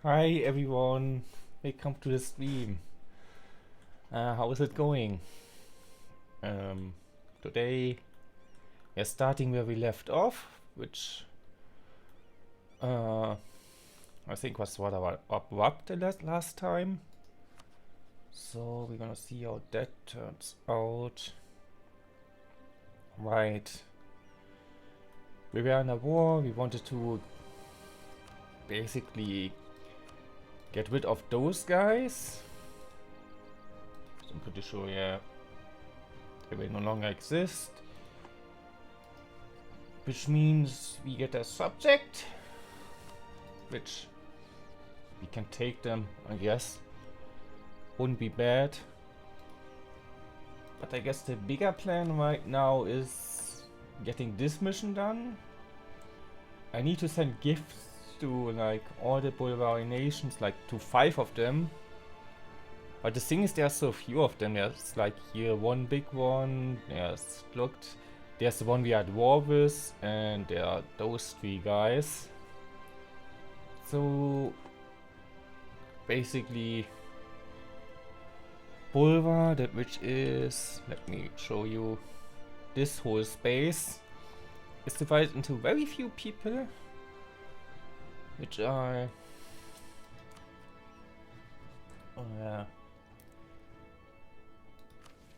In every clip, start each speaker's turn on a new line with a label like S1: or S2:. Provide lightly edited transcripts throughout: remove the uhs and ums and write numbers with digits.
S1: Hi everyone, welcome to the stream. How is it going? Um, Today we're starting where we left off, which uh, I think was rather abrupt the last time. So we're gonna see how that turns out. Right. We were in a war, we wanted to basically get rid of those guys. So I'm pretty sure, yeah, they will no longer exist. Which means we get a subject, which we can take them, I guess. Wouldn't be bad. But I guess the bigger plan right now is getting this mission done. I need to send gifts to like all the Bulgarian nations, like to 5 of them. But the thing is, there are so few of them. There's like here one big one, there's looked. There's the one we are at war with, and there are those 3 guys. So basically Bulvar, that which is, let me show you, this whole space is divided into very few people, which are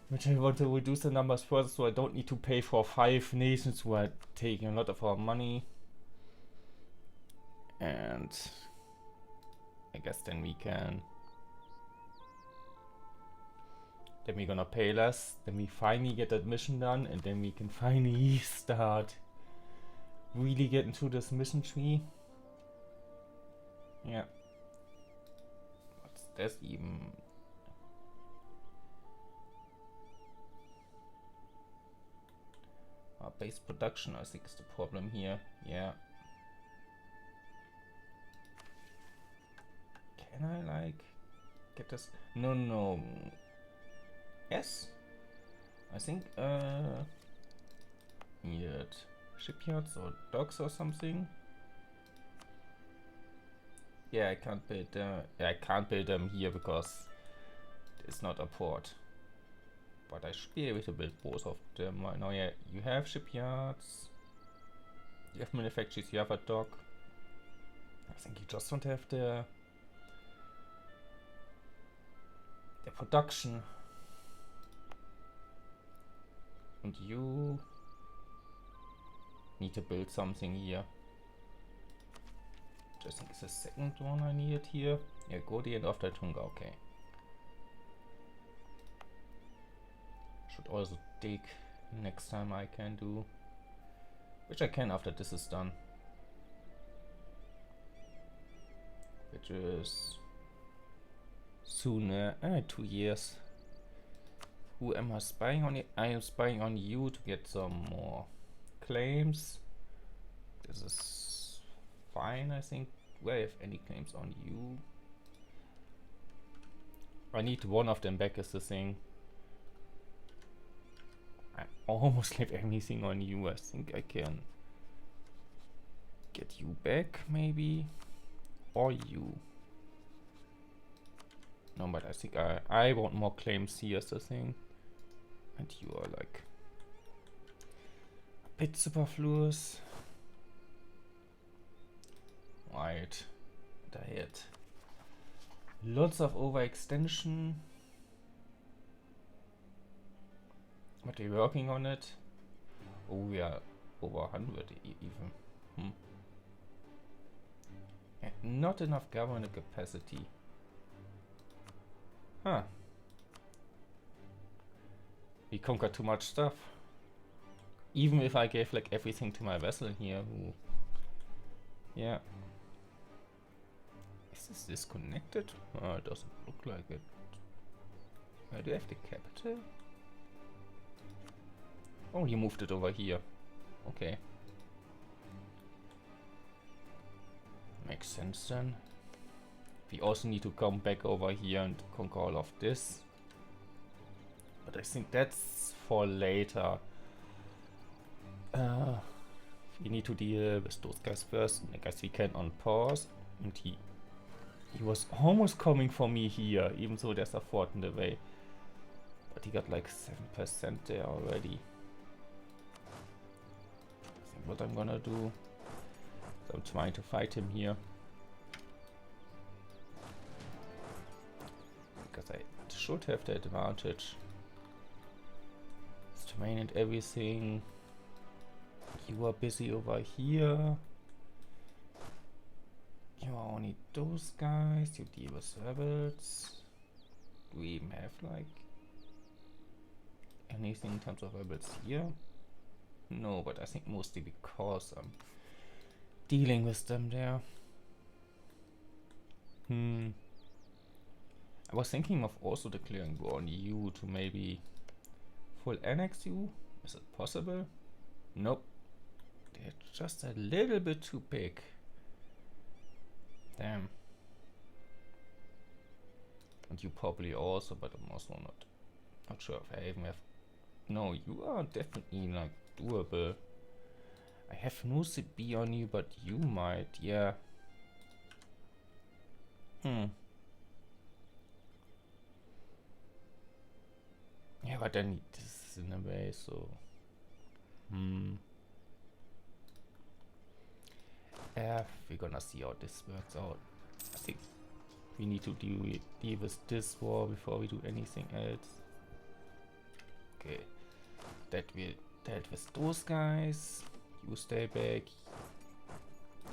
S1: which I want to reduce the numbers further, so I don't need to pay for 5 nations who are taking a lot of our money. And I guess then we can, then we're gonna pay less, then we finally get that mission done, and then we can finally start really get into this mission tree. Yeah. What's this even? Our base production, I think, is the problem here. Yeah. Can I like get this? No. Yes? I think needed shipyards or docks or something. Yeah, I can't build I can't build them here because it's not a port. But I should be able to build both of them right now. Yeah, you have shipyards, you have manufacturers, you have a dock. I think you just don't have the production. And you need to build something here. I think it's the second one I needed here. Yeah, Godi and Ovdal Tûngr, okay. Should also dig next time I can do. Which I can after this is done. Which is soon, 2 years. Who am I spying on? I am spying on you to get some more claims. This is fine, I think. Do I have any claims on you? I need one of them back is the thing. I almost have anything on you. I think I can get you back, maybe. Or you. No, but I think I want more claims here is the thing. And you are like a bit superfluous. Right. I had lots of overextension. But we're working on it. Oh, we are over 100 even. And not enough government capacity. Huh. We conquered too much stuff. Even if I gave like everything to my vessel here, who... Yeah. Is this disconnected? Oh, it doesn't look like it. Do I have the capital? Oh, you moved it over here. Okay. Makes sense then. We also need to come back over here and conquer all of this. But I think that's for later. We need to deal with those guys first. I guess we can on pause. And he He was almost coming for me here, even though there's a fort in the way. But he got like 7% there already. I think what I'm gonna do is I'm trying to fight him here. Because I should have the advantage. It's terrain and everything. You are busy over here. You are only those guys. You deal with rebels. Do we even have like anything in terms of rebels here? No, but I think mostly because I'm dealing with them there. I was thinking of also declaring war on you to maybe full annex you. Is it possible? Nope. They're just a little bit too big. Damn. And you probably also, but I'm also not sure if I even have. No, you are definitely like doable. I have no CB on you, but you might, yeah. Yeah, but then this is in a way, so. Yeah, we're gonna see how this works out. I think we need to deal with this war before we do anything else. Okay, that we dealt with those guys. You stay back.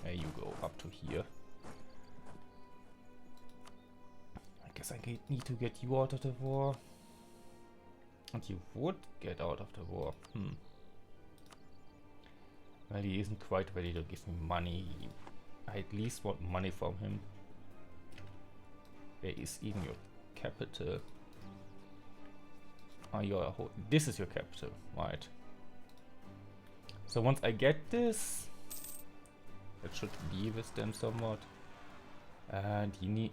S1: There you go, up to here. I guess I need to get you out of the war. And you would get out of the war. Well, he isn't quite ready to give me money. I at least want money from him. Where is even your capital? Oh, this is your capital, right? So once I get this, that should be with them somewhat. And you need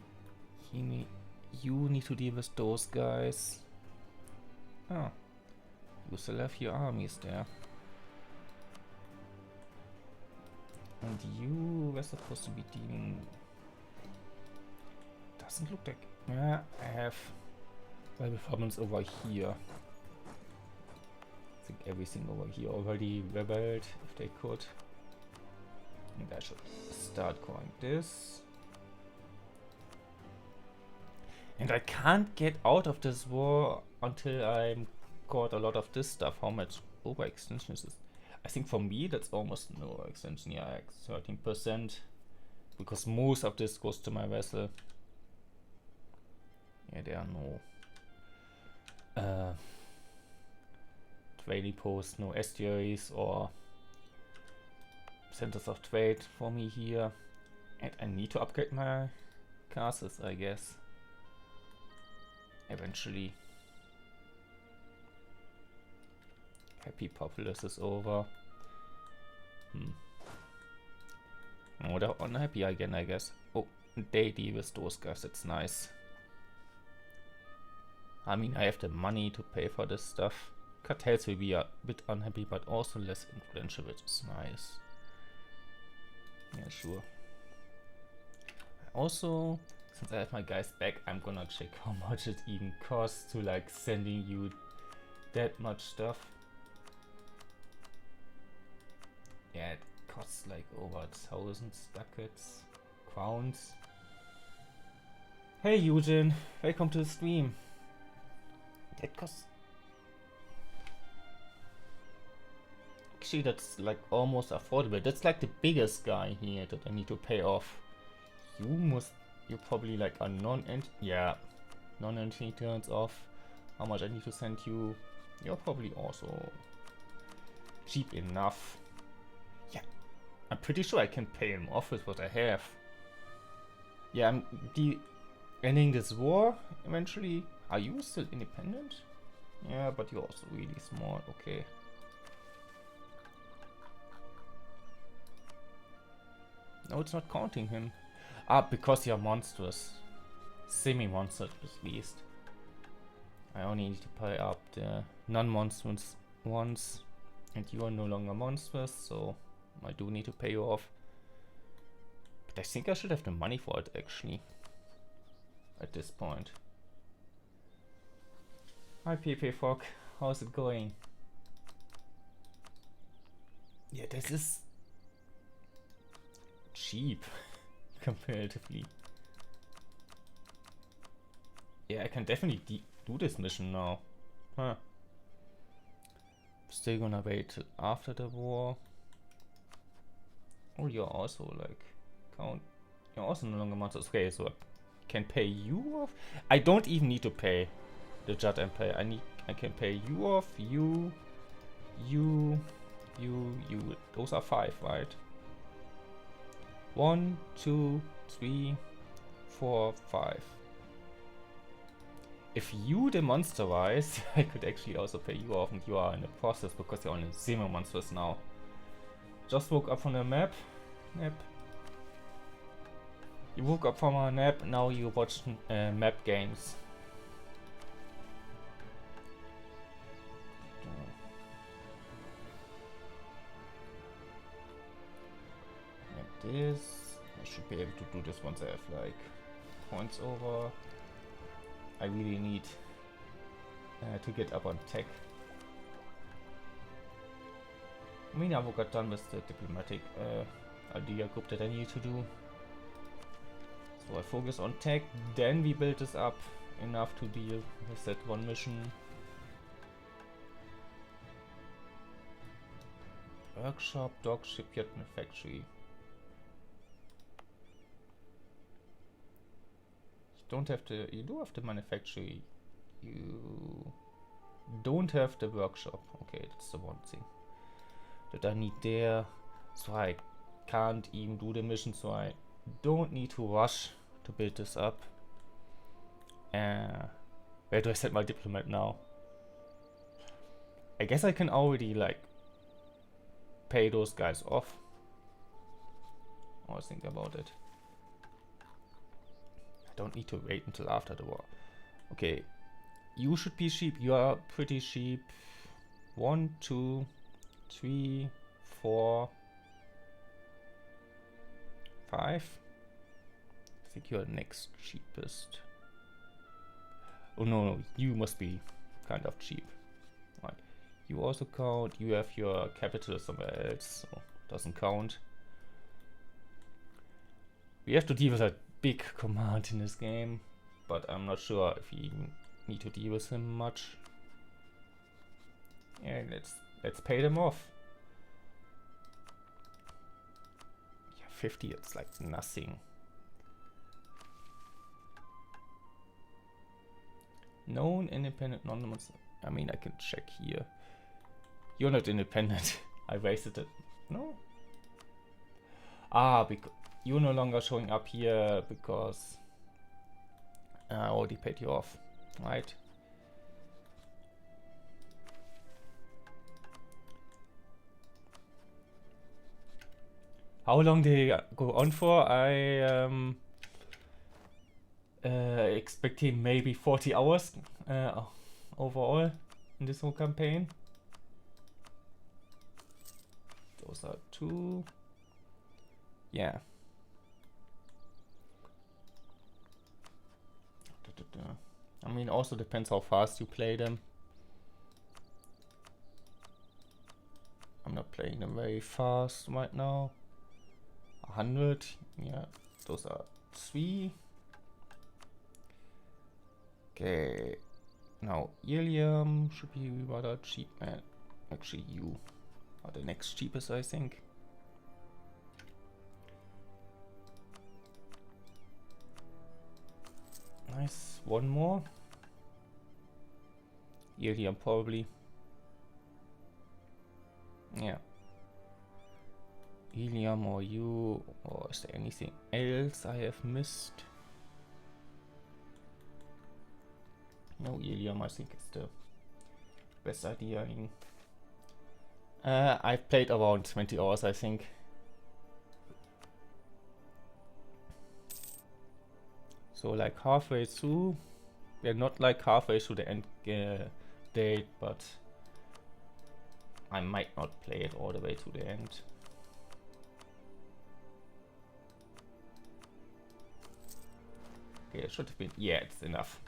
S1: to deal with those guys. Oh, you still have your armies there. And you were supposed to be dealing. Doesn't look like. Yeah, I have rebel problems over here. I think everything over here already rebelled if they could. And I should start calling this. And I can't get out of this war until I'm got a lot of this stuff. How much overextension is this? I think for me that's almost no extension. Yeah, like 13%. Because most of this goes to my vessel. Yeah, there are no trading posts, no estuaries or centers of trade for me here. And I need to upgrade my castles, I guess. Eventually. Happy populace is over. Oh, they're unhappy again, I guess. Oh, they deal with those guys, that's nice. I mean, I have the money to pay for this stuff. Cartels will be a bit unhappy, but also less influential, which is nice. Yeah, sure. Also, since I have my guys back, I'm gonna check how much it even costs to like sending you that much stuff. Yeah, it costs like over 1,000 ducats, crowns. Hey Eugene, welcome to the stream. That costs. Actually, that's like almost affordable. That's like the biggest guy here that I need to pay off. You're probably like a non-entity turns off. How much I need to send you? You're probably also cheap enough. Yeah, I'm pretty sure I can pay him off with what I have. Yeah, I'm ending this war eventually. Are you still independent? Yeah, but you're also really small. Okay. No, it's not counting him. Ah, because you're monstrous. Semi-monstrous at least. I only need to pay up the non-monstrous ones. And you are no longer monstrous, so I do need to pay you off. But I think I should have the money for it actually. at this point. Hi PP Fog, how's it going? Yeah, this is cheap comparatively. Yeah, I can definitely do this mission now. Huh. Still gonna wait till after the war. Oh, you're also like count. You're also no longer monsters. Okay, so I can pay you off. I don't even need to pay the Judd Empire. I can pay you off. You. Those are 5, right? 1, 2, 3, 4, 5. If you demonstrate, I could actually also pay you off, and you are in the process because you're on a Zemo monsters now. Just woke up from a nap. You woke up from a nap, now you watch map games. Like this. I should be able to do this once I have like points over. I really need to get up on tech. I mean, I've got done with the diplomatic idea group that I need to do. So I focus on tech, then we build this up enough to deal with that one mission. Workshop, dock, shipyard, and factory. You do have the manufacturing. You don't have the workshop. Okay, that's the one thing that I need there. So I can't even do the mission, so I don't need to rush to build this up. Where do I set my diplomat now? I guess I can already like pay those guys off. I was thinking about it. Don't need to wait until after the war. Okay, you should be cheap. You are pretty cheap. 1, 2, 3, 4, 5. I think you are next cheapest. Oh no, you must be kind of cheap. Right. You also count. You have your capital somewhere else, so doesn't count. We have to deal with a big command in this game, but I'm not sure if we need to deal with him much. Yeah, let's pay them off. Yeah, 50, it's like nothing. Known independent non-monster. I mean, I can check here. You're not independent. I wasted it. No. Ah, because you're no longer showing up here because I already paid you off, right? How long they go on for? I expecting maybe 40 hours overall in this whole campaign. Those are 2. Yeah. I mean, also depends how fast you play them. I'm not playing them very fast right now. 100, yeah, those are 3. Okay, now Ilium should be rather cheap. Actually, you are the next cheapest, I think. Nice, 1 more. Ilium probably. Yeah. Ilium or you, or is there anything else I have missed? No, Ilium I think is the best idea. I've played around 20 hours, I think. So like halfway through. We're not like halfway through the end date, but I might not play it all the way to the end. Okay, it should have been. Yeah, it's enough.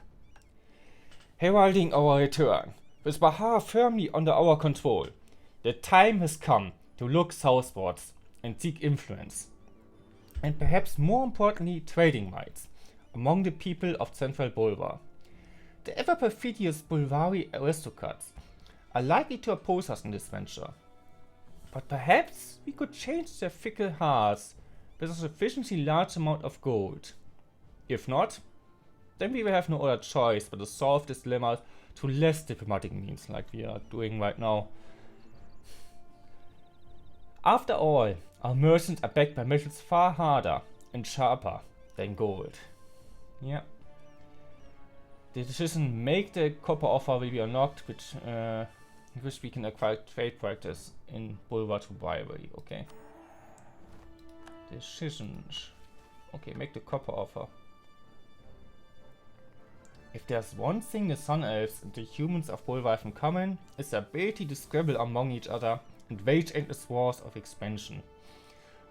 S1: Heralding our return. With Bahar firmly under our control, the time has come to look southwards and seek influence. And perhaps more importantly, trading rights among the people of Central Bulvar. The ever perfidious Bulvari aristocrats are likely to oppose us in this venture. But perhaps we could change their fickle hearts with a sufficiently large amount of gold. If not, then we will have no other choice but to solve this dilemma through less diplomatic means, like we are doing right now. After all, our merchants are backed by metals far harder and sharper than gold. Yeah. The decision make the copper offer will be unlocked, which we can acquire trade practice in Bulvar to bribery. Okay. Decisions. Okay, make the copper offer. If there's one thing the Sun Elves and the humans of Bulvar have in common, it's the ability to scribble among each other and wage endless wars of expansion.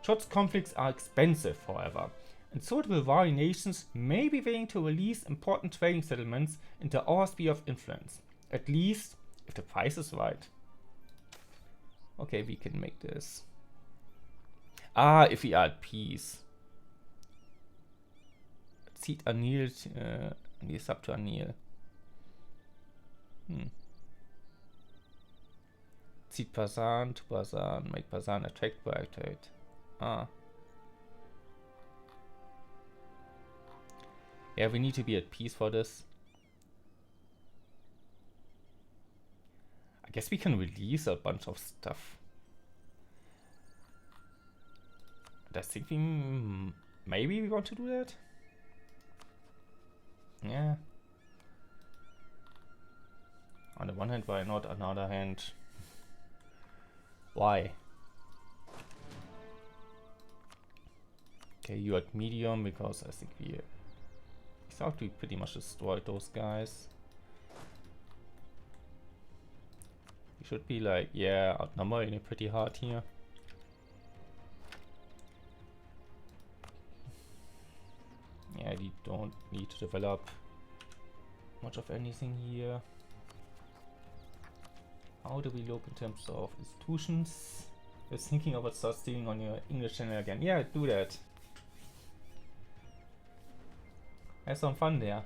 S1: Such conflicts are expensive, however, and so the Bulvari nations may be willing to release important trading settlements into our sphere of influence, at least if the price is right. Okay, we can make this. Ah, if we are at peace. Zieht Anil, is up to Anil. Zieht Pasan to Pasan, make Pasan attacked by trade. Ah. Yeah, we need to be at peace for this. I guess we can release a bunch of stuff. I think we maybe we want to do that. Yeah. On the one hand, why not? On the other hand, why? Okay, you at medium because I think we thought we pretty much destroyed those guys. We should be like, yeah, outnumbered it pretty hard here. Yeah, we don't need to develop much of anything here. How do we look in terms of institutions? I was thinking about start stealing on your English channel again. Yeah, do that. Have some fun there.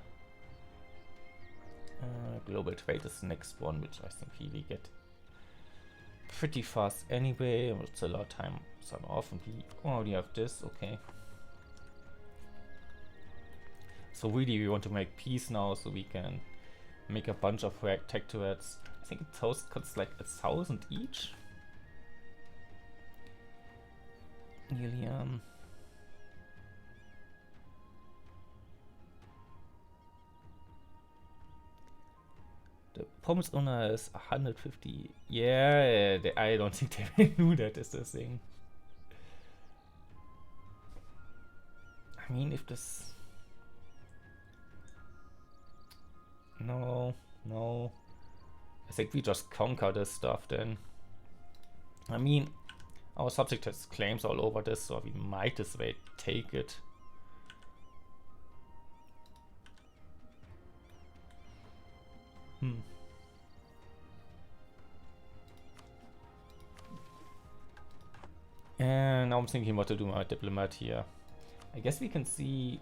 S1: Global trade is the next one, which I think we get pretty fast anyway. It's a lot of time some off, and we already have this. Okay. So really, we want to make peace now, so we can make a bunch of protectorates. I think it costs like 1,000 each. Nearly, the promise owner is 150. Yeah, I don't think they will do that, is the thing. I mean, if this... No. I think we just conquer this stuff then. I mean, our subject has claims all over this, so we might as well take it. And now I'm thinking what to do with my diplomat here. I guess we can see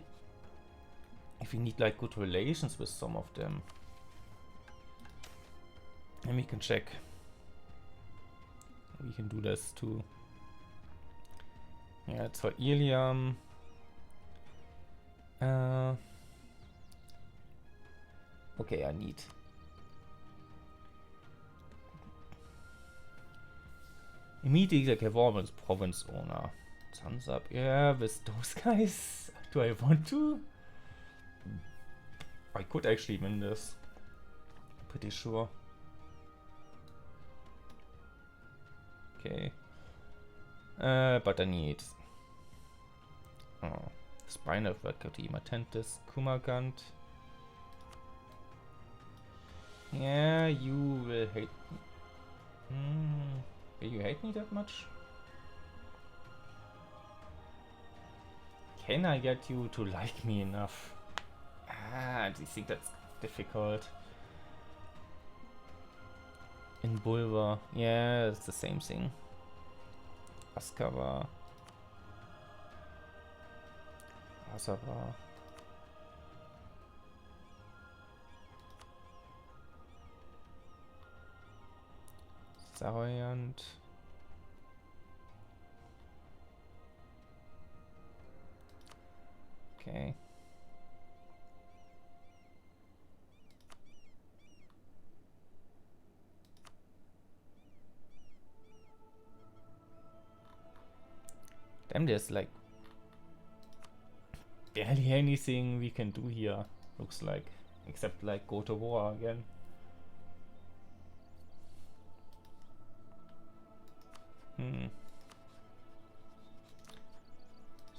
S1: if we need like good relations with some of them. And we can check. We can do this too. Yeah, it's for Ilium. Okay, I need immediately like a Warman's province owner. Thumbs up. Yeah, with those guys. Do I want to? I could actually win this. Pretty sure. Okay. But I need Spinal Faculty, Matentis, Kumagant. Yeah, you will hate me. Will you hate me that much? Can I get you to like me enough? I think that's difficult. In Bulvar, yeah, it's the same thing. Askava. Asava. Saroyant. Okay. Damn, there's like barely anything we can do here, looks like. Except like go to war again.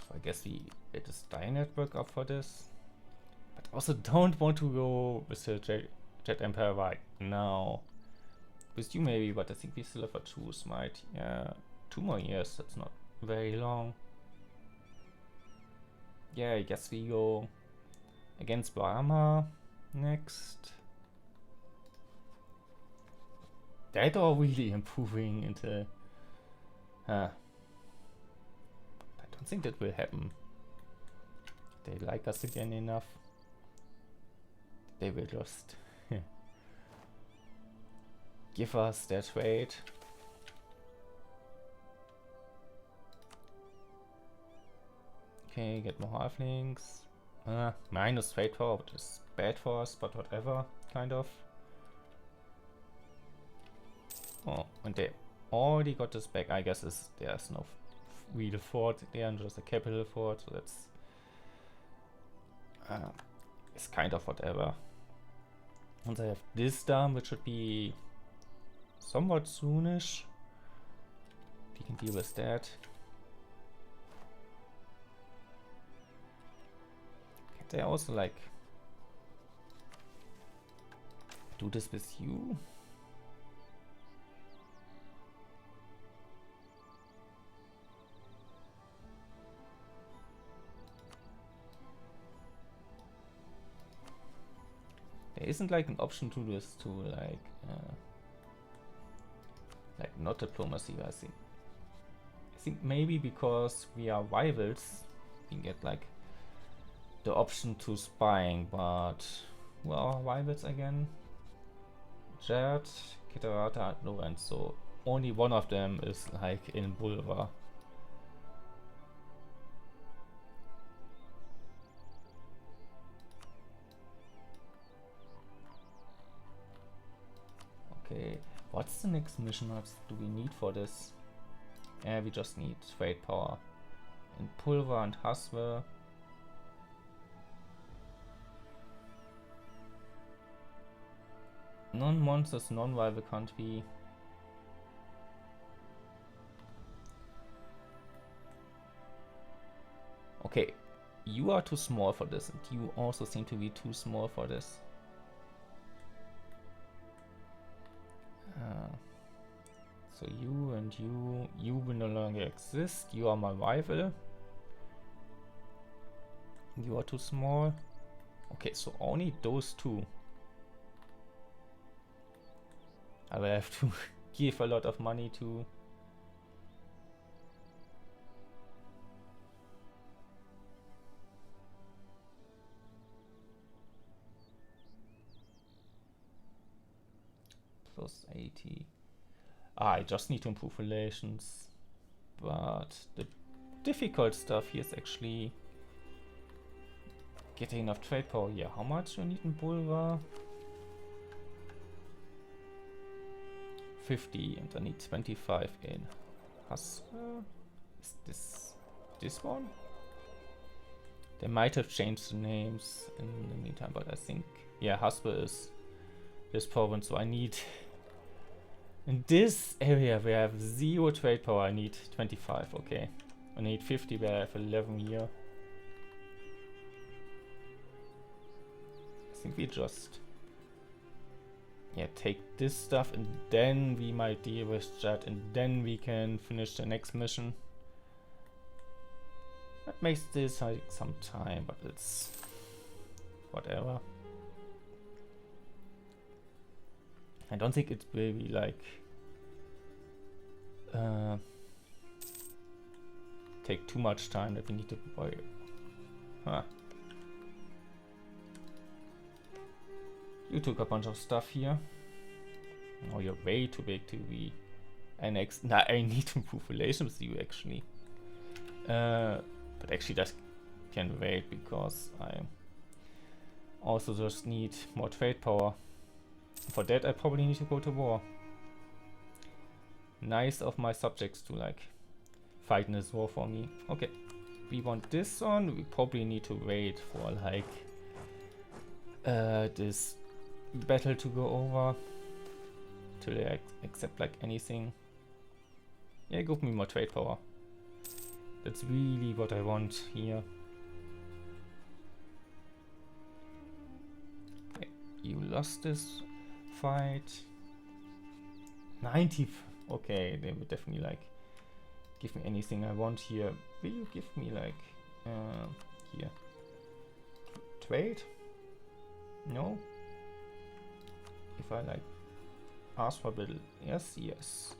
S1: So I guess we let the Sky Network up for this. But also don't want to go with the Jet Empire right now. With you maybe, but I think we still have a choose, might. Yeah, 2 more years, that's not very long. Yeah, I guess we go against Brahma next. That are really improving into... I don't think that will happen. They like us again enough. They will just give us their trade. Okay, get more halflings. Minus trade power, which is bad for us, but whatever, kind of. Oh, and they already got this back. I guess there's no real fort there, and just a capital fort, so that's it's kind of whatever. And I have this done, which should be somewhat soonish. We can deal with that. Can they also like do this with you? There isn't like an option to do this to like not diplomacy. I think maybe because we are rivals, we can get like the option to spying, but we are rivals again. Jet, Kitarata, and Lorenz, so only one of them is like in Bulvar. Okay, what's the next mission? What do we need for this? Yeah, we just need trade power. In Pulver and Haswe. Non-monsters, non-rival country. Okay, you are too small for this, and you also seem to be too small for this. So you and you will no longer exist. You are my rival. You are too small. Okay, so only those two. I will have to give a lot of money to. Plus 80. I just need to improve relations. But the difficult stuff here is actually getting enough trade power. Yeah, how much do I need in Bulvar? 50, and I need 25 in Haswe. Is this one? They might have changed the names in the meantime, but I think, yeah, Haswe is this province, so I need in this area where I have 0 trade power, I need 25. Okay, I need 50 where I have 11 here. I think we just take this stuff, and then we might deal with Jet, and then we can finish the next mission. That makes this like some time, but it's whatever. I don't think it will be like take too much time that we need to buy. Huh. You took a bunch of stuff here. Oh, you're way too big to be annexed. Nah, I need to improve relations with you actually. But actually that can wait because I also just need more trade power. For that I probably need to go to war. Nice of my subjects to like fight in this war for me. Okay, we want this one. We probably need to wait for like this battle to go over till they accept like anything. Yeah, give me more trade power. That's really what I want here. Okay, you lost this fight. 90. Okay, they would definitely like give me anything I want here. Will you give me like here trade? No. If I like ask for a bit, yes, yes.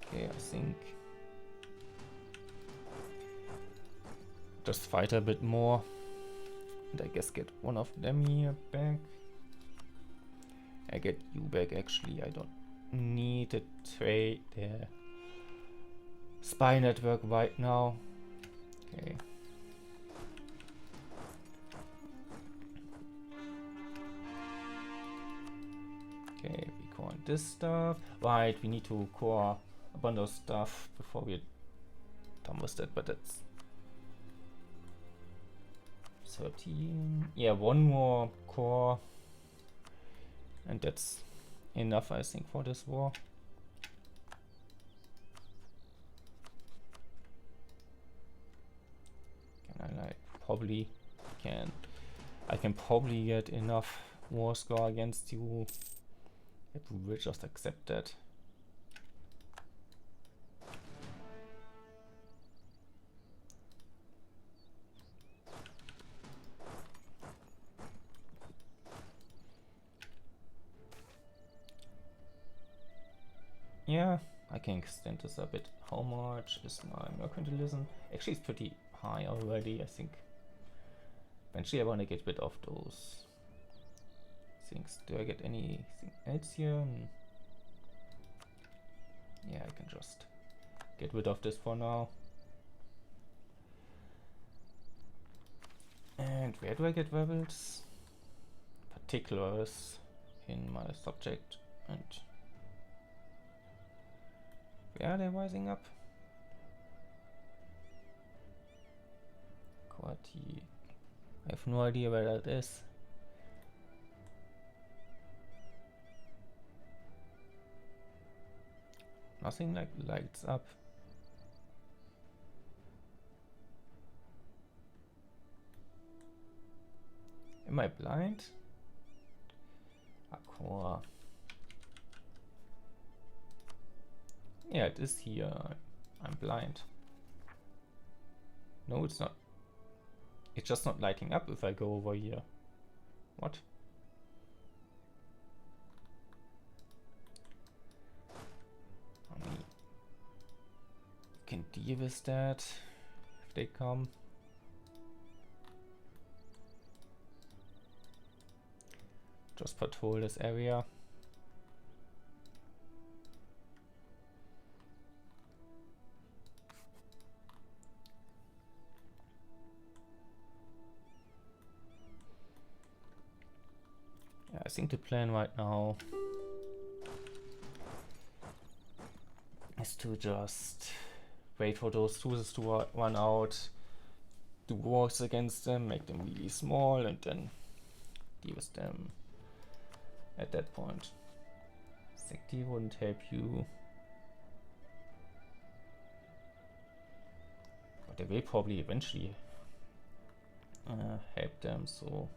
S1: Okay, I think just fight a bit more, and I guess get one of them here back. I get you back actually. I don't need a trade there. Spy network right now. Okay. Okay, we core this stuff. Right, we need to core a bunch of stuff before we're done with that, but that's 13. Yeah, one more core. And that's enough, I think, for this war. Can I like probably I can probably get enough war score against you. It will just accept that. Yeah, I can extend this a bit. How much is my mercantilism? Actually, it's pretty high already, I think. Eventually, I want to get rid of those things. Do I get anything else here? Yeah, I can just get rid of this for now. And where do I get rebels? Particulars in my subject. And where are they rising up? Quality. I have no idea where that is. Nothing like lights up. Am I blind? Aqua. Yeah, it is here. I'm blind. No, it's not. It's just not lighting up if I go over here. What? I mean, can deal with that if they come. Just patrol this area. Yeah, I think the plan right now is to just wait for those tools to run out, do wars against them, make them really small, and then deal with them at that point. Secti wouldn't help you, but they will probably eventually help them, so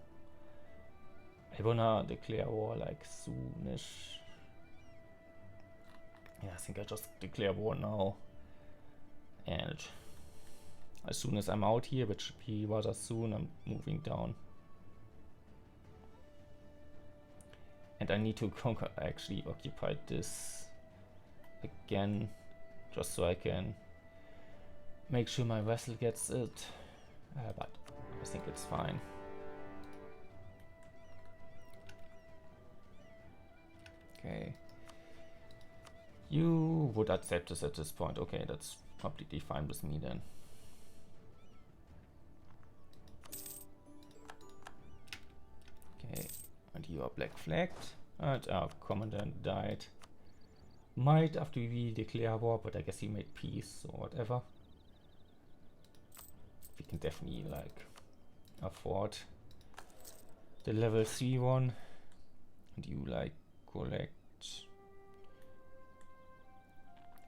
S1: I wanna declare war like soonish. Yeah, I think I just declare war now, and as soon as I'm out here, which should be rather soon, I'm moving down. And I need to conquer, actually occupy this again, just so I can make sure my vessel gets it. But I think it's fine. Okay. You would accept this at this point. Okay, that's completely fine with me then. Okay, and you are black flagged. And our commandant died. Might after we declare war, but I guess he made peace or whatever. We can definitely like afford the level 3 one. And you like collect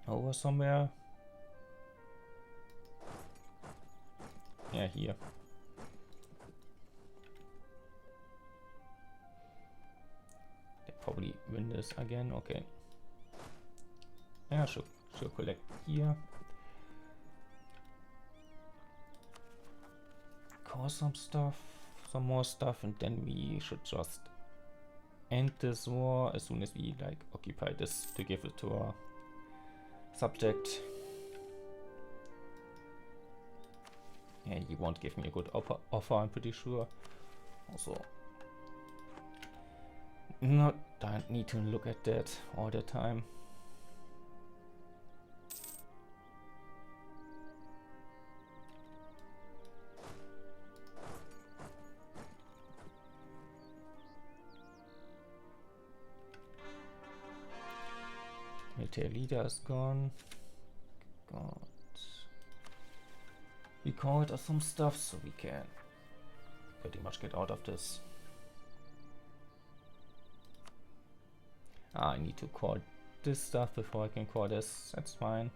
S1: over somewhere. Yeah, here. They probably win this again. Okay. Yeah, should collect here. Cause some more stuff, and then we should just end this war as soon as we like occupy this to give it to our subject. Yeah, he won't give me a good offer, I'm pretty sure. Also, don't need to look at that all the time. Military leader is gone. God. We called us some stuff so we can pretty much get out of this. I need to call this stuff before I can call this. That's fine.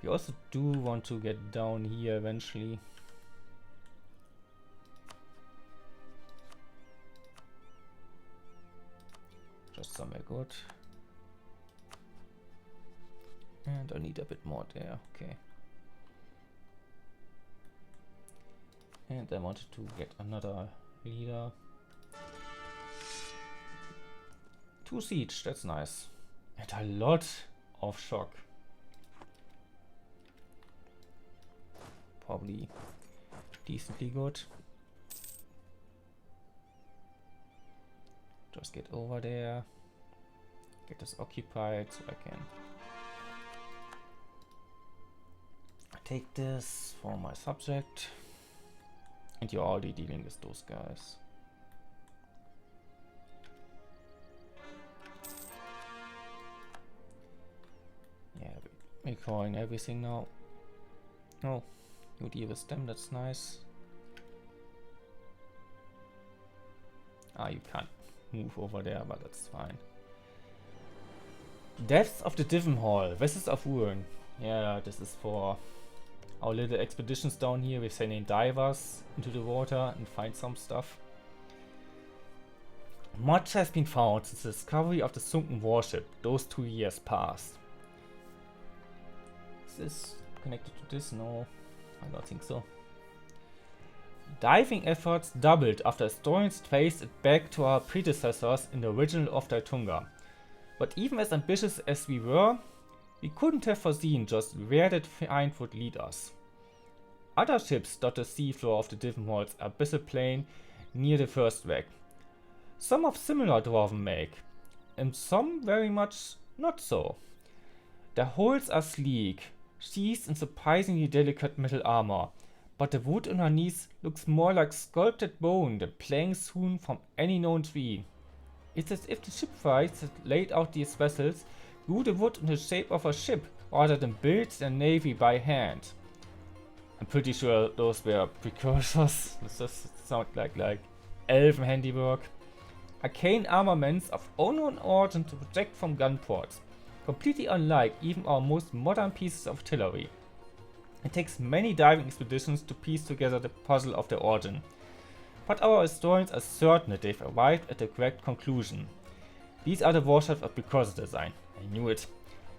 S1: We also do want to get down here eventually. Just somewhere good. And I need a bit more there, okay. And I wanted to get another leader. 2 siege, that's nice. And a lot of shock. Probably decently good. Just get over there. Get this occupied so I can take this for my subject. And you're already dealing with those guys. Yeah, we're calling everything now. Oh, you deal with them, that's nice. Ah, you can't move over there, but that's fine. Depths of the Divin Hall, Vessels of Ruin. Yeah, this is for our little expeditions down here. We're sending divers into the water and find some stuff. Much has been found since the discovery of the sunken warship those 2 years past. Is this connected to this? No, I don't think so. Diving efforts doubled after historians traced it back to our predecessors in the original Ovdal Tûngr. But even as ambitious as we were, we couldn't have foreseen just where that find would lead us. Other ships dot the seafloor of the Divin Halls abyssal plain near the first wreck. Some of similar dwarven make, and some very much not so. Their hulls are sleek, sheathed in surprisingly delicate metal armor, but the wood underneath looks more like sculpted bone than planks hewn from any known tree. It's as if the shipwrights had laid out these vessels, grew the wood in the shape of a ship rather than built their navy by hand. I'm pretty sure those were precursors. This does sound like elven handiwork. Arcane armaments of unknown origin to project from gunports, completely unlike even our most modern pieces of artillery. It takes many diving expeditions to piece together the puzzle of their origin, but our historians are certain that they've arrived at the correct conclusion. These are the warships of precursor design. I knew it.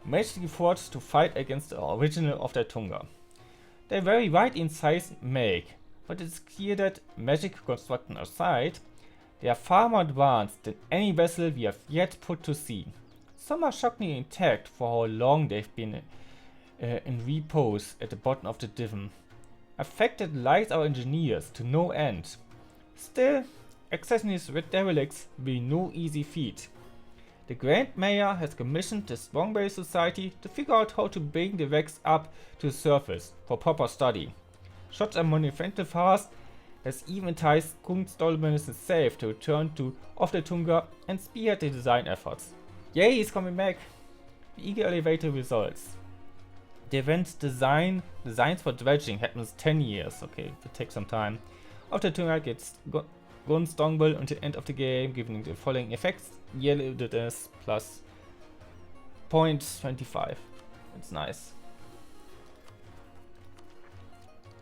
S1: Magically forged to fight against the original of their Tûngr. They vary widely in size and make, but it's clear that, magic construction aside, They are far more advanced than any vessel we have yet put to sea. Some are shockingly intact for how long they've been in repose at the bottom of the Divon. A fact that lies our engineers to no end. Still, accessing these red derelicts will be no easy feat. The Grand Mayor has commissioned the Strongberry Society to figure out how to bring the wrecks up to the surface for proper study. Such a monumental task has even enticed Kungstolmen himself to return to Ovdal Tûngr and spearhead the design efforts. Yay, he's coming back! The eager elevator results. The event's designs for dredging happens 10 years. Okay, it takes some time. Ovdal Tûngr gets gone strongbull until the end of the game, giving the following effects. Yellow is plus 0.25. It's nice.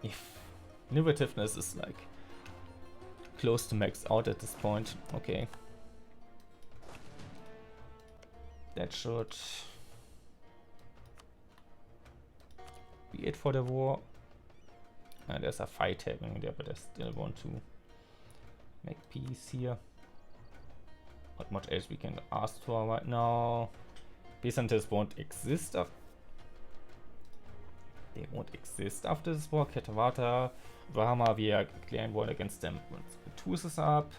S1: If innovativeness is like close to max out at this point, okay. That should be it for the war. There's a fight happening there, but I still want to make peace here. Not much else we can ask for right now. Byzantines won't exist. They won't exist after this war. Katawata, Brahma, we are declaring war against them once the truce is up.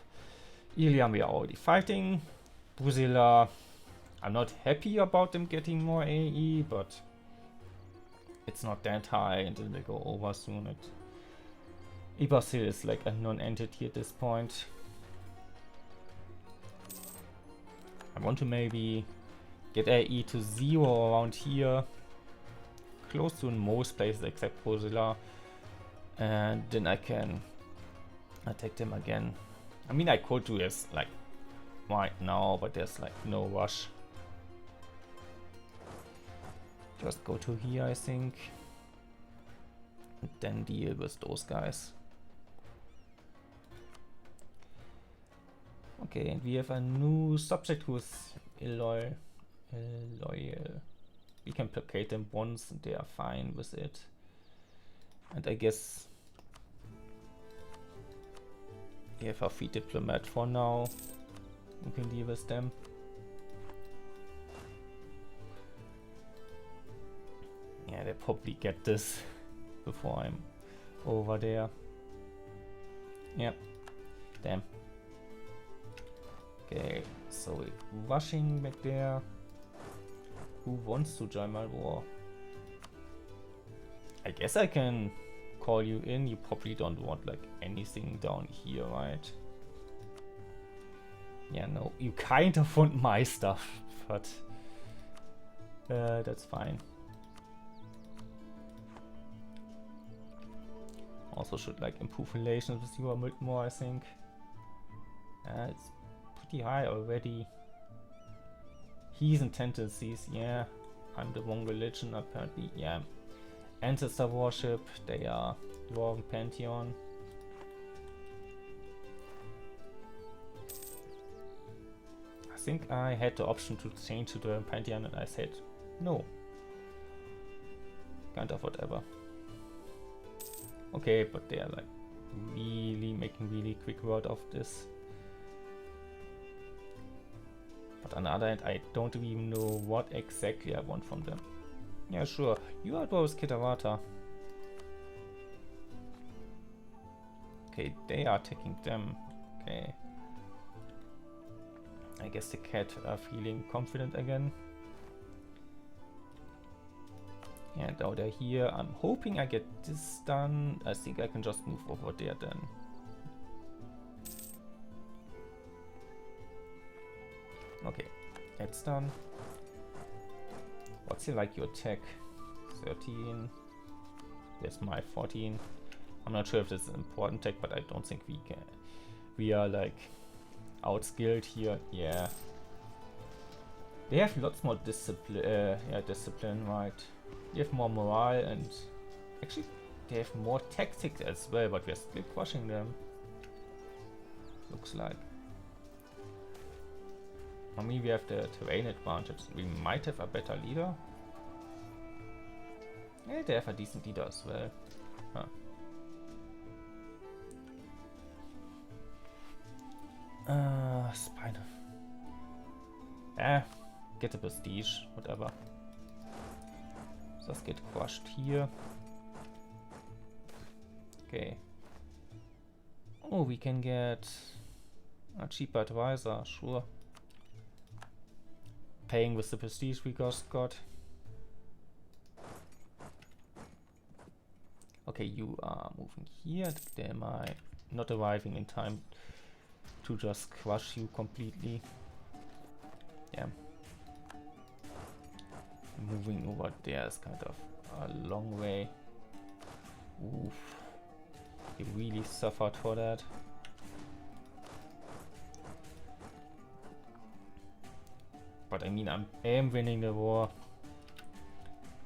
S1: Iliam, we are already fighting. Bruzilla, I'm not happy about them getting more AE, but it's not that high until they go over soon. Ibersil is like a non-entity at this point. I want to maybe get AE to 0 around here. Close to most places except Bruzilla. And then I can attack them again. I mean, I could do this like right now, but there's like no rush. Just go to here, I think. And then deal with those guys. Okay, and we have a new subject who's illoyal. We can placate them once and they are fine with it. And I guess we have a free diplomat for now. We can deal with them. Yeah, they probably get this before I'm over there. Yep. Damn. Okay, so we're rushing back there. Who wants to join my war? I guess I can call you in. You probably don't want like anything down here, right? Yeah, no, you kind of want my stuff, but that's fine. Also should like improve relations with you a bit more, I think. It's pretty high already. Heathen tendencies, yeah. I'm the wrong religion apparently, yeah. Ancestor worship, they are Dwarven Pantheon. I think I had the option to change to the Pantheon and I said no. Kind of whatever. Okay, but they are like really making really quick work of this. But on the other hand, I don't even know what exactly I want from them. Yeah, sure. You are those Kitawata. Okay, they are attacking them. Okay. I guess the cat are feeling confident again. And now they're here. I'm hoping I get this done. I think I can just move over there then. Okay, that's done. What's like your tech? 13. There's my 14. I'm not sure if this is an important tech, but I don't think we can. We are like outskilled here. Yeah. They have lots more discipline. Yeah, discipline, right? They have more morale and actually they have more tactics as well, but we're still crushing them. Looks like. I mean, we have the terrain advantage. We might have a better leader. Yeah, they have a decent leader as well. Huh. Spine. Get the prestige, whatever. Das get crushed here. Okay. Oh, we can get a cheaper advisor, sure. Paying with the prestige we just got. Okay, you are moving here. Am I not arriving in time to just crush you completely? Yeah. Moving over there is kind of a long way. Oof. You really suffered for that. But I mean, I am winning the war.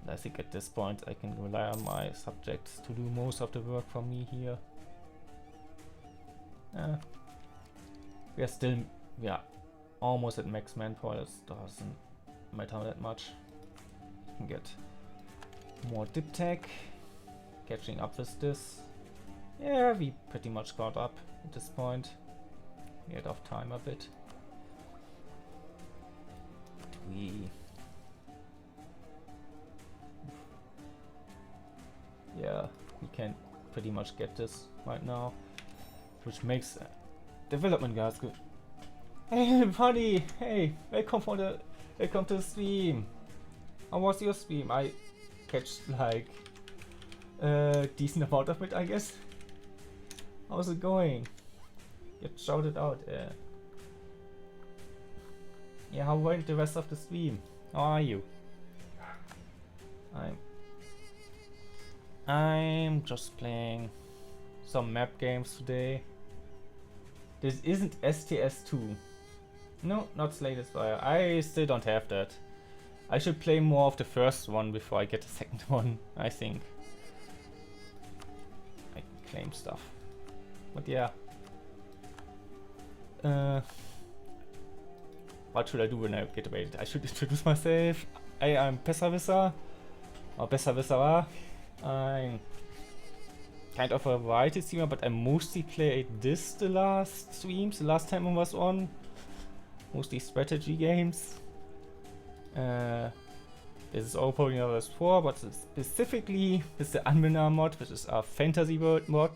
S1: I think at this point I can rely on my subjects to do most of the work for me here. We are almost at max manpower. It doesn't matter that much. You can get more dip tech. Catching up with this. Yeah, we pretty much caught up at this point. We had off time a bit. Yeah, we can pretty much get this right now, which makes development guys good. Hey buddy, hey, welcome to the stream. How was your stream? I catch like a decent amount of it, I guess. How's it going? Get shouted out. Yeah, how went the rest of the stream? How are you? I'm just playing some map games today. This isn't STS2. No, not Slay the Spire. I still don't have that. I should play more of the first one before I get the second one, I think. I can claim stuff. But yeah. What should I do when I get rated? I should introduce myself. I am Besserwisser. Or Besserwisserer. I'm kind of a variety streamer, but I mostly played this the last streams, the last time I was on. Mostly strategy games. This is Europa Universalis IV, but specifically this is the Anbennar mod, which is a fantasy world mod.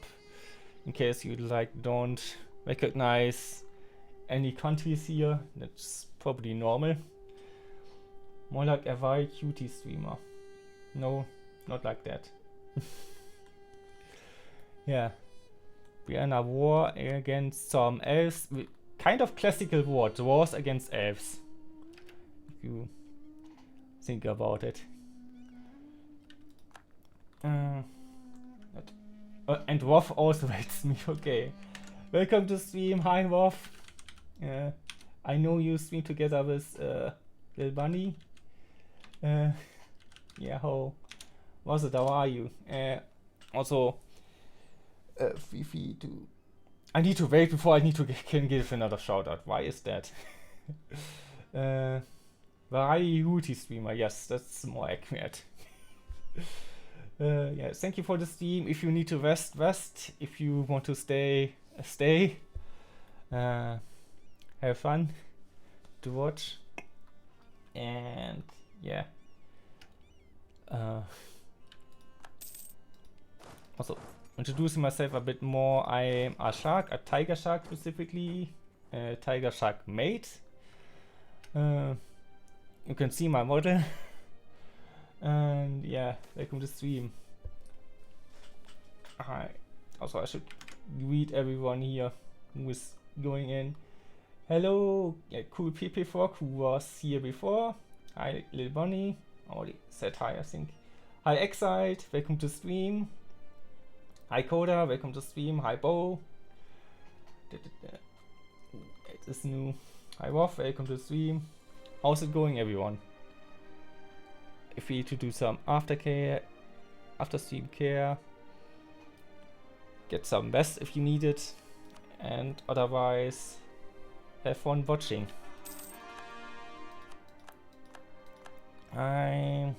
S1: In case you don't recognize any countries here, that's probably normal. More like a very cutie streamer. No, not like that. Yeah. We are in a war against some elves. Kind of classical war. Dwarves against elves. If you think about it. And Wolf also rates me. Okay. Welcome to stream. Hi Wolf. I know you stream together with Lil Bunny. Yeah, how was it? How are you? Also, Fifi, I need to wait before I need to can give another shout out. Why is that? Variety streamer. Yes, that's more accurate. Yeah, thank you for the stream. If you need to rest. If you want to stay. Have fun to watch. And yeah. Also, introducing myself a bit more. I'm a shark, a tiger shark specifically. Tiger shark mate. You can see my model. And yeah, welcome to the stream. Also, I should greet everyone here who is going in. Hello, yeah, cool PP4 who was here before. Hi, Lil Bunny. Already said hi, I think. Hi, Exiled. Welcome to stream. Hi, Coda. Welcome to stream. Hi, Bo. It is new. Hi, Wolf. Welcome to stream. How's it going, everyone? If you need to do some aftercare, after stream care, get some rest if you need it, and otherwise, have fun watching. I'm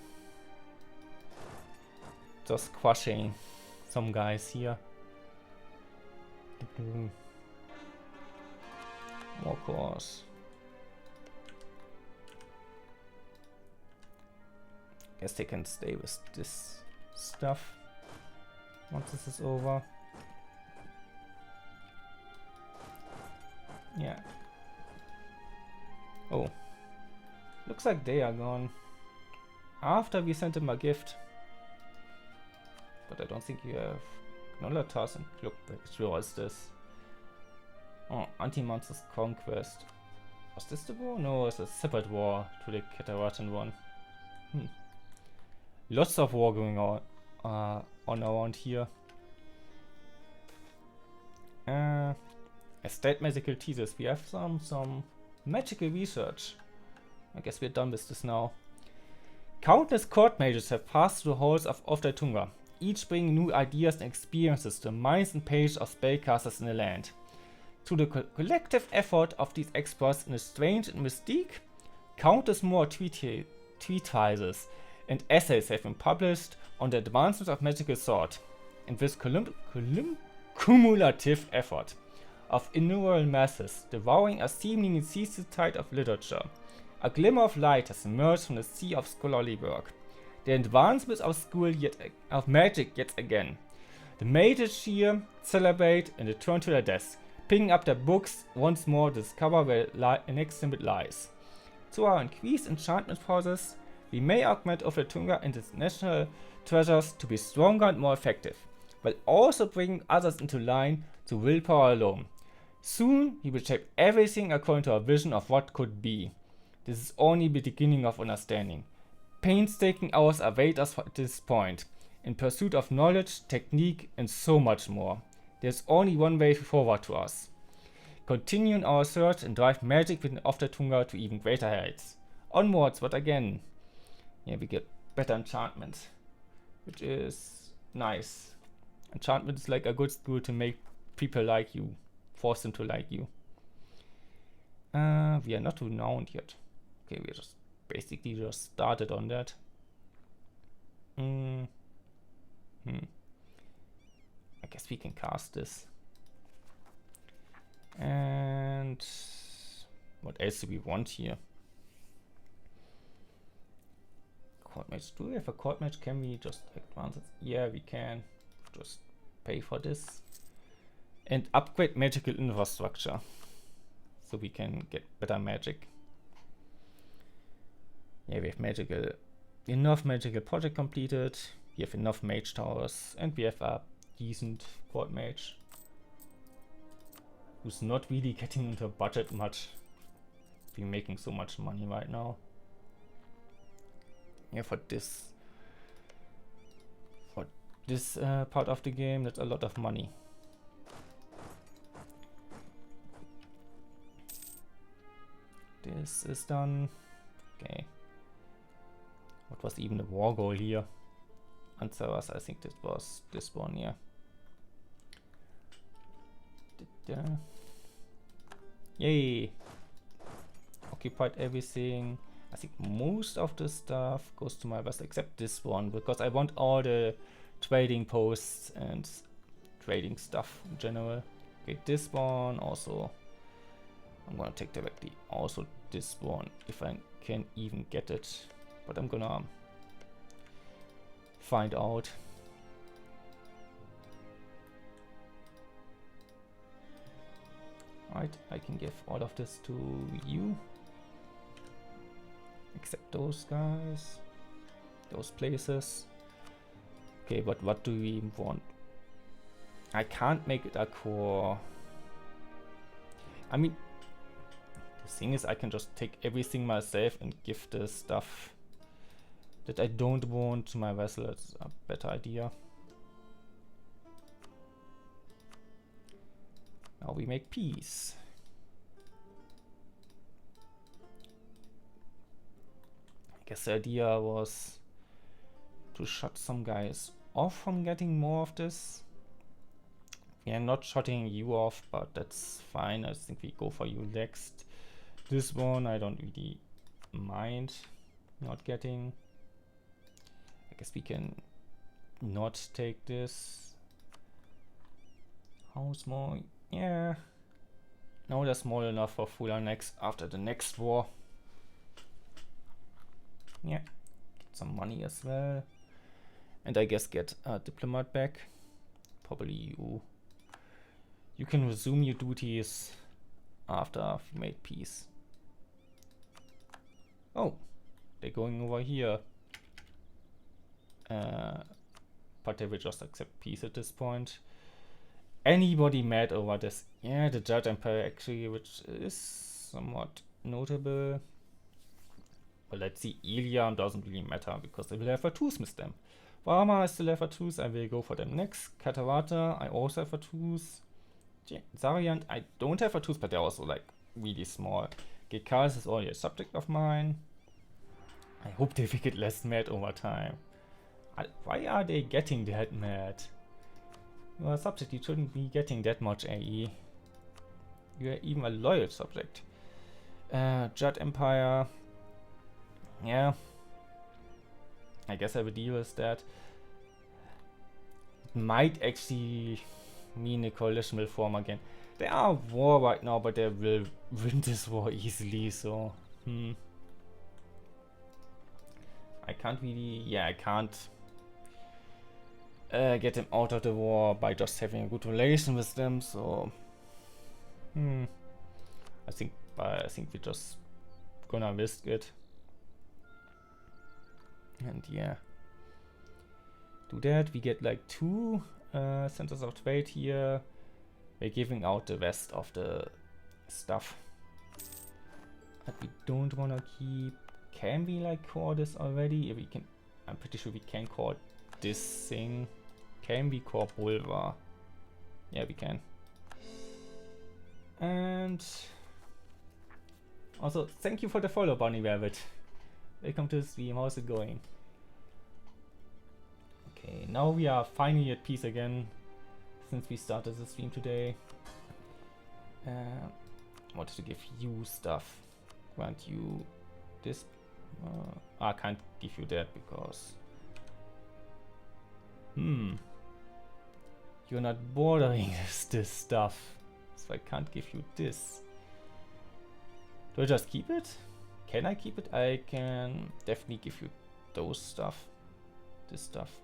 S1: just crushing some guys here. More cores. Guess they can stay with this stuff once this is over. Yeah. Oh. Looks like they are gone. After we sent them a gift. But I don't think you have Knollertas and Look, what is this? Oh, Anti-Monsters Conquest. Was this the war? No, it's a separate war to the Cataratan one. Lots of war going on around here. Estate magical thesis. We have some magical research. I guess we're done with this now. Countless court mages have passed through the halls of Ovdal Tûngr, each bringing new ideas and experiences to the minds and pages of spellcasters in the land. Through the collective effort of these experts in the strange and mystique, countless more treatises and essays have been published on the advancement of magical thought, and this cumulative effort of innumerable masses devouring a seemingly ceaseless tide of literature, a glimmer of light has emerged from the sea of scholarly work. The advancements of magic yet again. The mages here celebrate and return to their desks, picking up their books once more to discover where the next limit lies. Through our increased enchantment process, we may augment Ovdal Tûngr and its national treasures to be stronger and more effective, while also bringing others into line through willpower alone. Soon, we will shape everything according to our vision of what could be. This is only the beginning of understanding. Painstaking hours await us at this point, in pursuit of knowledge, technique, and so much more. There's only one way forward to us. Continue our search and drive magic within Ovdal Tûngr to even greater heights. Onwards, but again. Yeah, we get better enchantment, which is nice. Enchantment is like a good skill to make people like you, force them to like you. We are not renowned yet. Okay, we just basically just started on that. I guess we can cast this. And what else do we want here? Court match. Do we have a court match? Can we just advance it? Yeah, we can. Just pay for this. And upgrade magical infrastructure. So we can get better magic. Yeah, we have enough magical project completed. We have enough mage towers. And we have a decent court mage. Who's not really getting into budget much. We're making so much money right now. Yeah, for this part of the game, that's a lot of money. This is done. Okay. What was even the war goal here? Answer was, I think this was this one, yeah. Yay! Occupied everything. I think most of the stuff goes to my vessel except this one, because I want all the trading posts and trading stuff in general. Okay, this one also. I'm gonna take directly also this one if I can even get it, but I'm gonna find out. Right, I can give all of this to you. Except those guys. Those places. Okay, but what do we want? I can't make it a core. I mean, the thing is I can just take everything myself and give the stuff that I don't want to my vessel. It's a better idea. Now we make peace. I guess the idea was to shut some guys off from getting more of this. We are not shutting you off, but that's fine. I think we go for you next. This one I don't really mind not getting. I guess we can not take this. How small? Yeah. Now they're small enough for full annex after the next war. Yeah, get some money as well. And I guess get a diplomat back. Probably you can resume your duties after you made peace. Oh, they're going over here. But they will just accept peace at this point. Anybody mad over this? Yeah, the Judge Empire actually, which is somewhat notable. But let's see, Iliam doesn't really matter because they will have a truce with them. Varma, I still have a truce, I will go for them next. Katavrata, I also have a truce. Zariant, I don't have a truce, but they're also like really small. Gekals is already a subject of mine. I hope they will get less mad over time. Why are they getting that mad? You are a subject, you shouldn't be getting that much AE. You are even a loyal subject. Judge Empire. Yeah. I guess I will deal with that. It might actually mean a coalition will form again. They are at war right now, but they will win this war easily, so... I can't really... Yeah, I can't get them out of the war by just having a good relation with them, so... I think we're just gonna risk it. And yeah. Do that, we get like 2 centers of trade here. We're giving out the rest of the stuff that we don't wanna keep. Can we like core this already? If we can, I'm pretty sure we can core this thing. Can we core Bulvar? Yeah, we can. And also, thank you for the follow, Bunny Rabbit. Welcome to the stream. How's it going? Okay, now we are finally at peace again since we started the stream today. Wanted to give you stuff. Grant you this. I can't give you that because you're not bordering this stuff, so I can't give you this. Do I just keep it? Can I keep it? I can definitely give you those stuff. This stuff.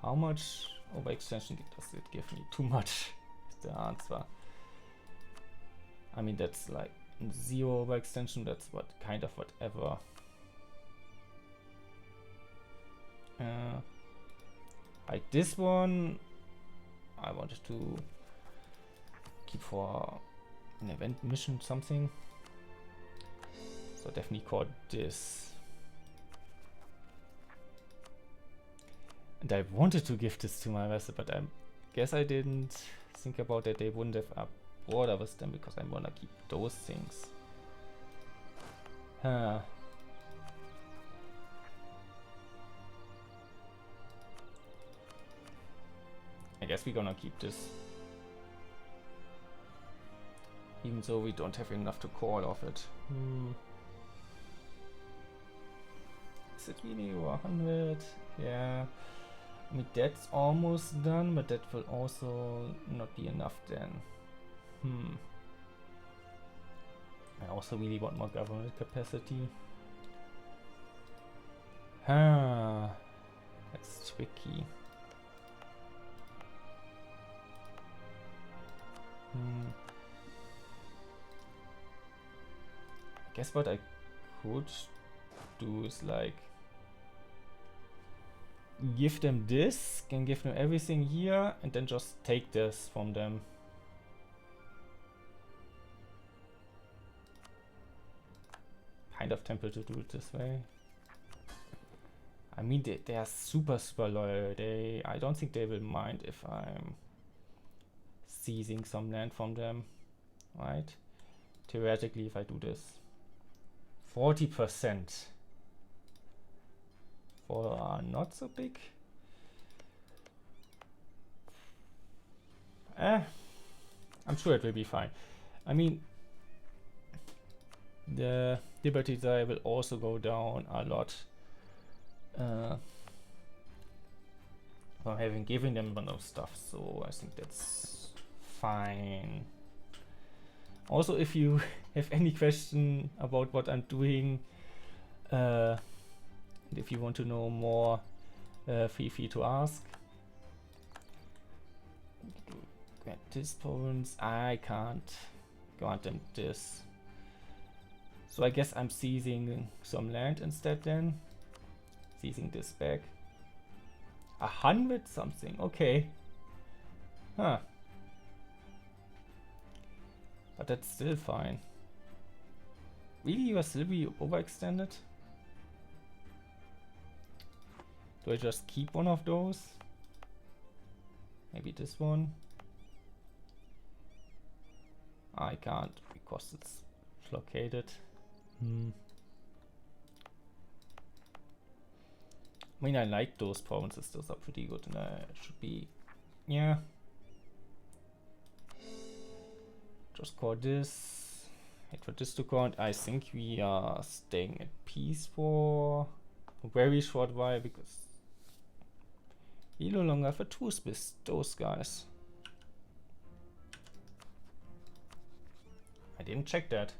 S1: How much overextension does it give me? Too much is the answer. I mean, that's like 0 overextension, that's what kind of whatever. Like this one, I wanted to keep for an event mission something. So definitely call this. And I wanted to give this to my vessel, but I guess I didn't think about that they wouldn't have a border with them because I wanna keep those things. I guess we're gonna keep this. Even though we don't have enough to call off it. Is it really 100? Yeah. I mean, that's almost done, but that will also not be enough then. I also really want more government capacity. That's tricky. I guess what I could do is like give them this, can give them everything here, and then just take this from them. Kind of tempted to do it this way. I mean, they are super loyal. I don't think they will mind if I'm seizing some land from them, right? Theoretically, if I do this. 40% for not so big. I'm sure it will be fine. I mean, the liberty desire will also go down a lot from having given them a lot of stuff, so I think that's fine. Also, if you have any question about what I'm doing, and if you want to know more, feel free to ask. Grant this province. I can't grant them this. So I guess I'm seizing some land instead then. Seizing this back. 100 something, okay. Huh. But that's still fine. Really, you are still be overextended? Do I just keep one of those? Maybe this one? I can't because it's blockaded. I mean, I like those provinces, those are pretty good, and I should be, yeah. Just call this, wait for this to count. I think we are staying at peace for a very short while because we no longer have a truce with those guys. I didn't check that.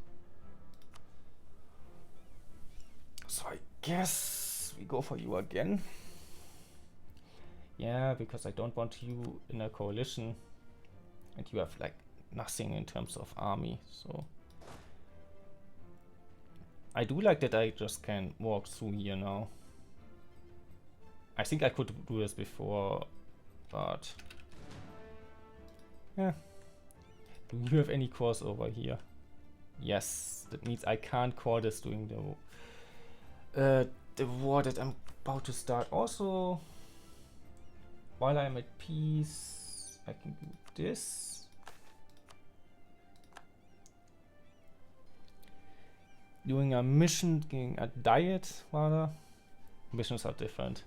S1: So I guess we go for you again. Yeah, because I don't want you in a coalition and you have like nothing in terms of army, so I do like that I just can walk through here now. I think I could do this before, but yeah. Do you have any crossover here? Yes, that means I can't call this during the war that I'm about to start. Also, while I'm at peace, I can do this. Doing a mission, getting a diet rather. Missions are different.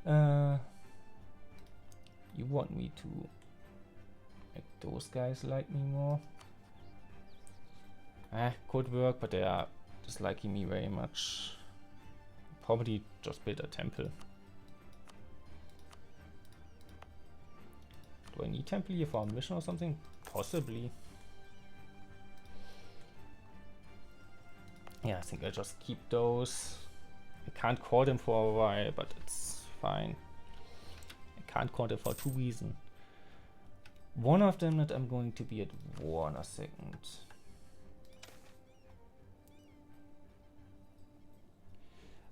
S1: You want me to make those guys like me more? Could work, but they are disliking me very much. Probably just build a temple. Do I need temple here for a mission or something? Possibly. Yeah, I think I just keep those. I can't call them for a while, but it's fine. I can't call them for 2 reasons. One of them that I'm going to be at war in a second.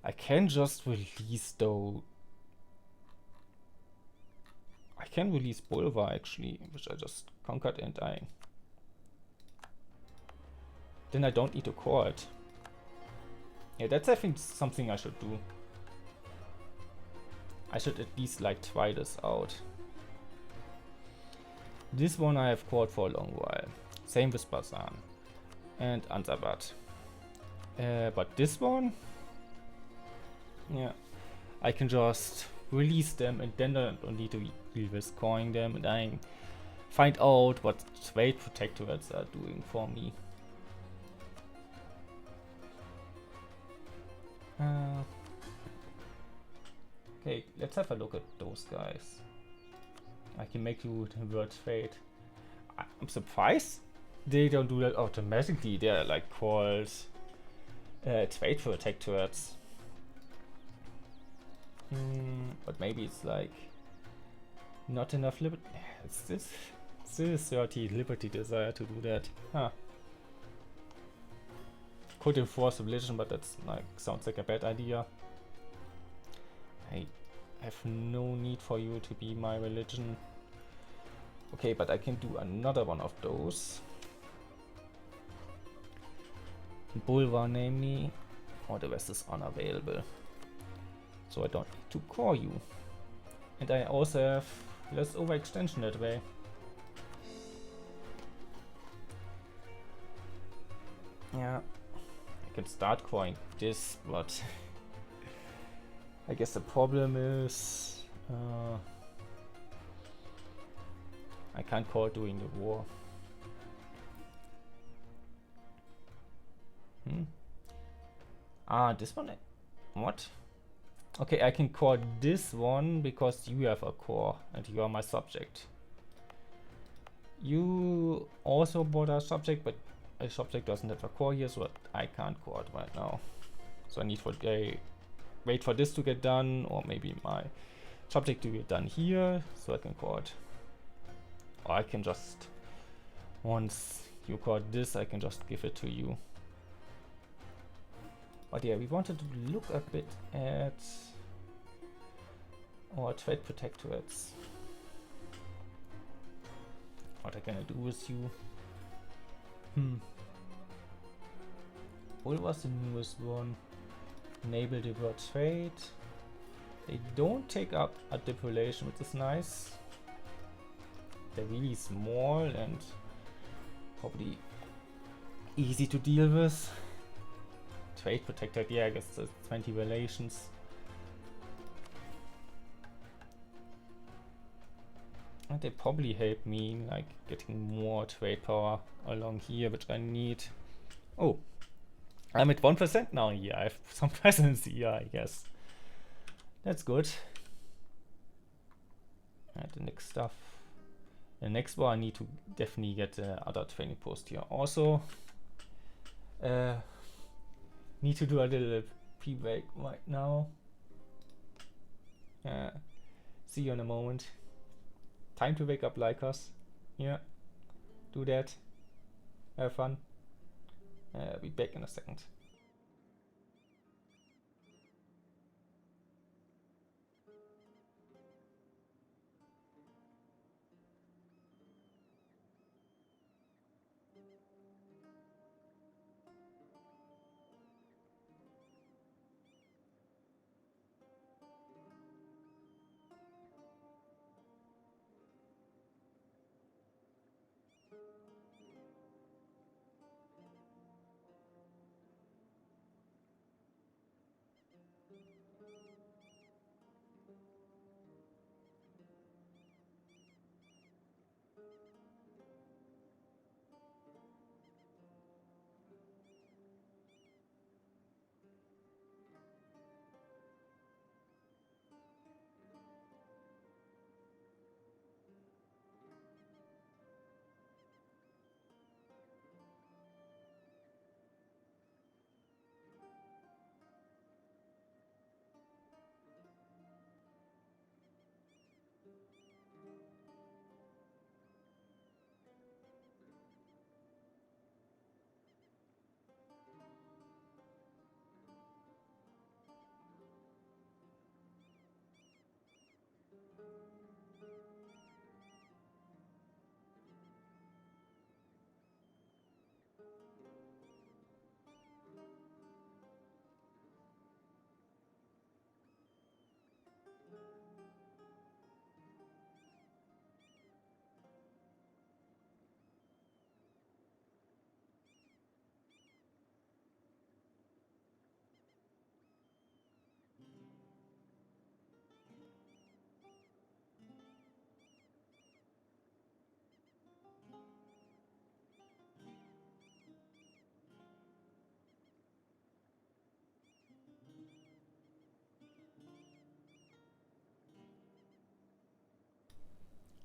S1: I can just release though. I can release Bulva actually, which I just conquered, and then I don't need to core it. Yeah, that's I think something I should do. I should at least like try this out. This one I have caught for a long while. Same with Bazan and Ansabat. But this one, yeah, I can just release them and then I don't need to deal with scoring them, and I find out what trade protectorates are doing for me. Okay, let's have a look at those guys. I can make you convert trade. I'm surprised they don't do that automatically. They're like called trade protectorates. But maybe it's like not enough liberty. It's this still 30 liberty desire to do that. Huh. Could enforce religion, but that's like sounds like a bad idea. I have no need for you to be my religion. Okay, but I can do another one of those. Bulvar, namely, or the rest is unavailable. So I don't need to core you. And I also have less overextension that way. Yeah, I can start coring this, but I guess the problem is I can't core during the war. Ah, this one? What? Okay, I can core this one because you have a core and you are my subject. You also bought a subject, but a subject doesn't have a core here, so I can't core it right now. So I need for wait for this to get done, or maybe my subject to get done here, so I can core it. Or I can just, once you core this, I can just give it to you. But yeah, we wanted to look a bit at our trade protectorates. What I gonna do with you? What was the newest one? Enable the word trade. They don't take up a depopulation, which is nice. They're really small and probably easy to deal with. Trade protected, yeah, I guess the 20 relations. And they probably help me like getting more trade power along here, which I need. Oh, I'm at 1% now here. I have some presence here, I guess. That's good. And the next stuff. The next one I need to definitely get the other training post here. Also, need to do a little pre-break right now. See you in a moment. Time to wake up, Lycos. Yeah, do that. Have fun. Be back in a second.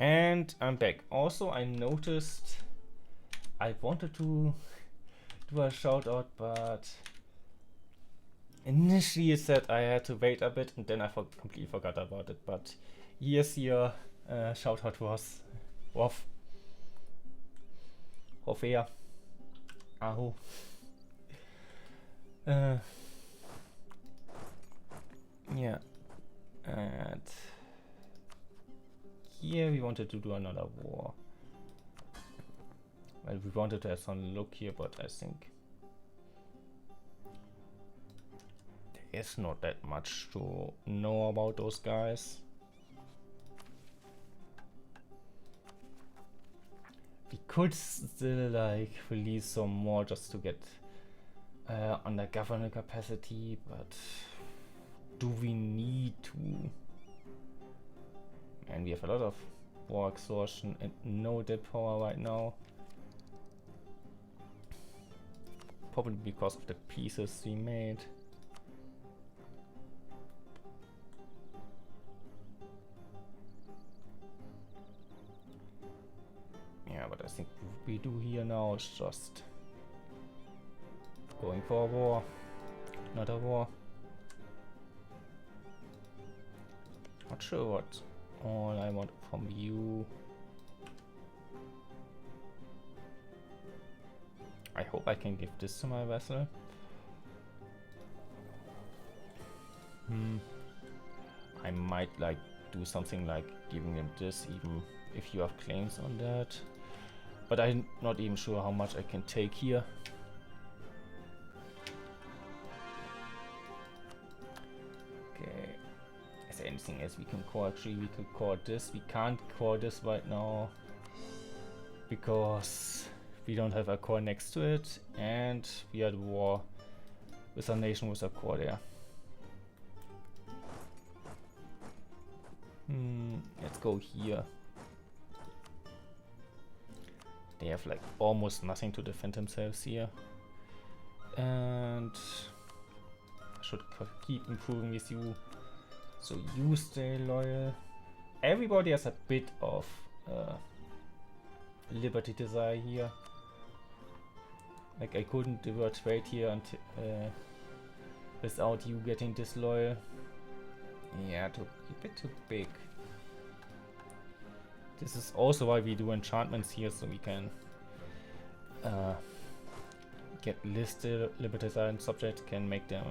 S1: And I'm back. Also, I noticed I wanted to do a shout out, but initially it said I had to wait a bit, and then I completely forgot about it. But here's your shout out was Wof. Hofea. Aho. Yeah. And here we wanted to do another war. Well, we wanted to have some look here, but I think there is not that much to know about those guys. We could still like release some more just to get under government capacity, but do we need to? And we have a lot of war exhaustion and no debt power right now. probably because of the pieces we made. Yeah, but I think what we do here now is just going for a war, not a war. Not sure what all I want from you. I hope I can give this to my vessel. I might like do something like giving them this even if you have claims on that. But I'm not even sure how much I can take here. Okay. Is there anything else we can core? Actually, we could core this. We can't core this right now because we don't have a core next to it, and we are at war with a nation with a core there. Let's go here. They have like almost nothing to defend themselves here, and I should keep improving with you, so you stay loyal. Everybody has a bit of liberty desire here. Like I couldn't divert trade here until without you getting disloyal. Yeah, a bit too big. This is also why we do enchantments here, so we can get listed liberty and subject, can make them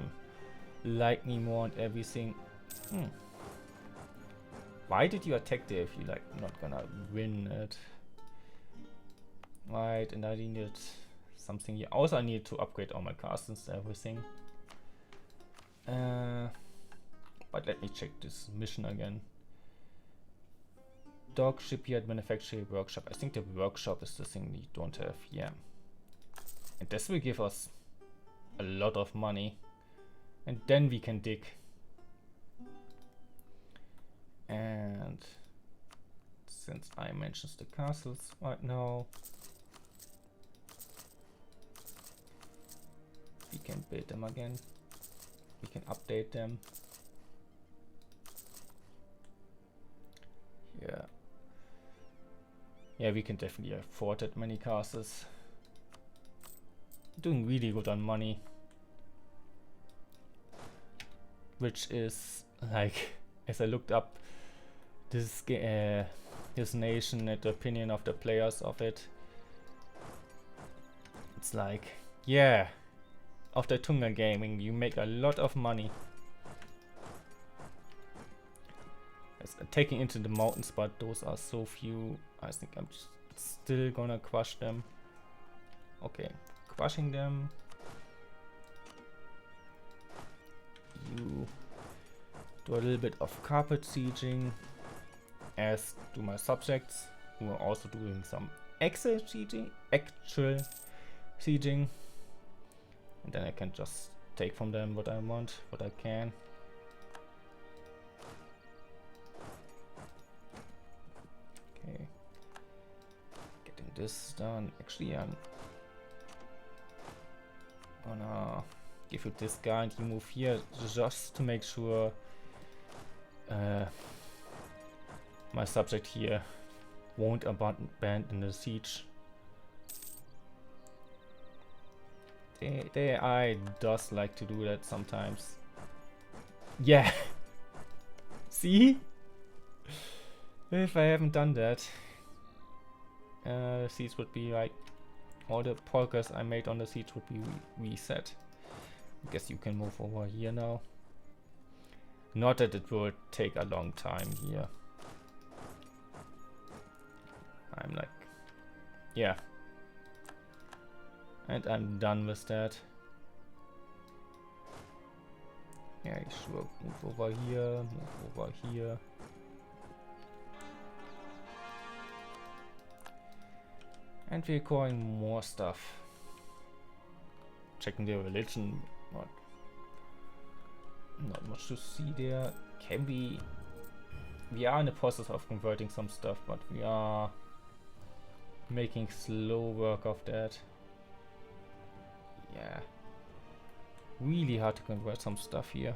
S1: like me more and everything. Why did you attack there if you like not gonna win it? Right, and I needed something here. Also, I need to upgrade all my castles and everything. But let me check this mission again. Dock, shipyard, manufacturing, workshop. I think the workshop is the thing we don't have. Yeah. And this will give us a lot of money. And then we can dig. And since I mentioned the castles right now, we can build them again. We can update them. Yeah. Yeah, we can definitely afford that many castles. Doing really good on money. Which is like, as I looked up this nation and the opinion of the players of it, it's like, yeah, after Tûngr gaming you make a lot of money. It's taking into the mountains, but those are so few. I think I'm still gonna crush them. Okay, crushing them. You do a little bit of carpet sieging, as do my subjects, who are also doing some actual sieging, and then I can just take from them what I want, what I can. Okay, getting this done. Actually, I'm gonna give you this guy and you move here just to make sure my subject here won't abandon the siege. The AI does like to do that sometimes. Yeah. See? If I haven't done that, siege would be like, all the progress I made on the siege would be reset. I guess you can move over here now. Not that it will take a long time here. I'm like, yeah. And I'm done with that. Yeah, sure. Move over here, move over here. And we're calling more stuff. Checking their religion. Not much to see there. Can we are in the process of converting some stuff, but we are making slow work of that. Yeah. Really hard to convert some stuff here.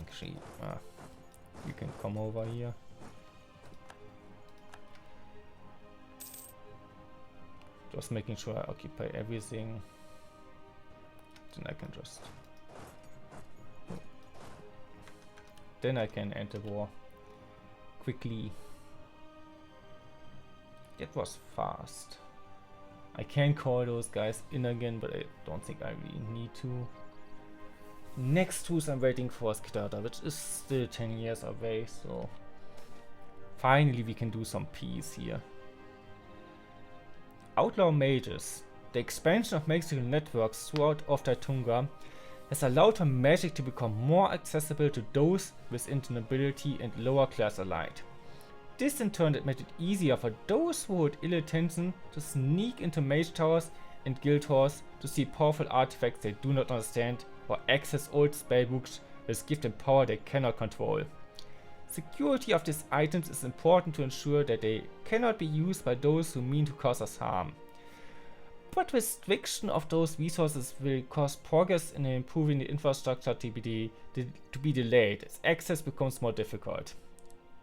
S1: Actually, you can come over here. Just making sure I occupy everything. Then I can just... Then I can enter war quickly. That was fast. I can call those guys in again, but I don't think I really need to. Next truce I'm waiting for is Kitata, which is still 10 years away, so finally we can do some peace here. Outlaw mages. The expansion of magical networks throughout Ovdal Tûngr has allowed for magic to become more accessible to those within the nobility and lower class alike. This in turn made it easier for those who hold ill intention to sneak into mage towers and guild halls to see powerful artifacts they do not understand or access old spellbooks with gift and power they cannot control. Security of these items is important to ensure that they cannot be used by those who mean to cause us harm. But restriction of those resources will cause progress in improving the infrastructure to be delayed as access becomes more difficult.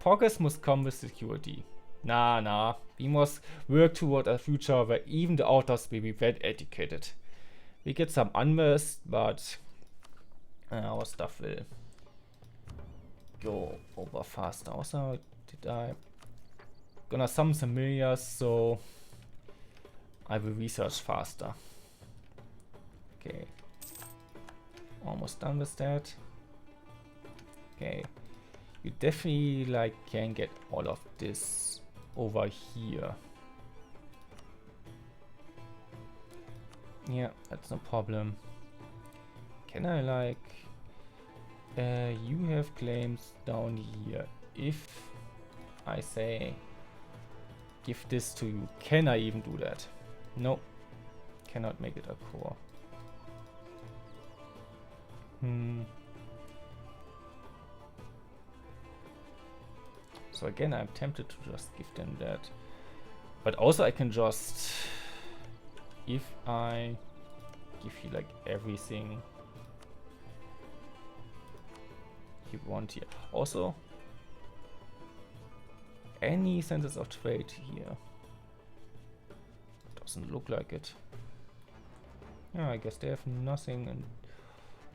S1: Progress must come with security. Nah, we must work toward a future where even the outlaws will be well educated. We get some unrest, but our stuff will go over faster. Also, did I gonna summon familiars, so I will research faster. Okay, almost done with that. Okay, you definitely like can get all of this over here. Yeah, that's no problem. Can I like you have claims down here. If I say give this to you, can I even do that? No, cannot make it a core. So again, I'm tempted to just give them that, but also I can just, if I give you like everything you want here. Also, any senses of trade here. Doesn't look like it. Yeah, I guess they have nothing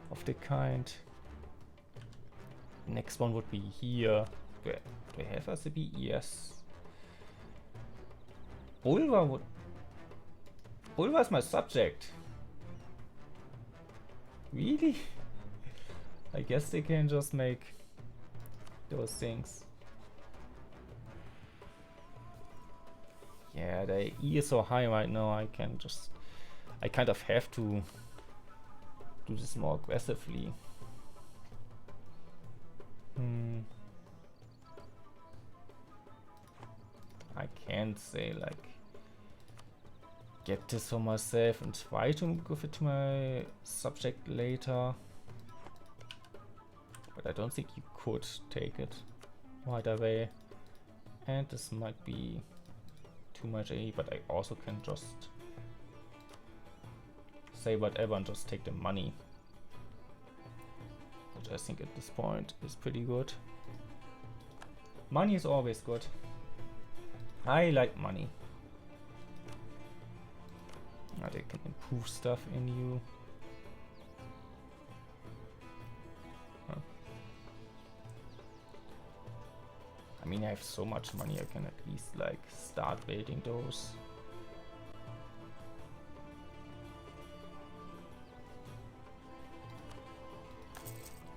S1: of the kind. Next one would be here. Do I have a CB? Yes. Bulwa is my subject. Really? I guess they can just make those things. Yeah, the E is so high right now, I kind of have to do this more aggressively. I can't say like get this for myself and try to give it to my subject later. But I don't think you could take it right away. And this might be too much AE, but I also can just say whatever and just take the money. Which I think at this point is pretty good. Money is always good. I like money. Now they can improve stuff in you. I mean, I have so much money, I can at least like start building those.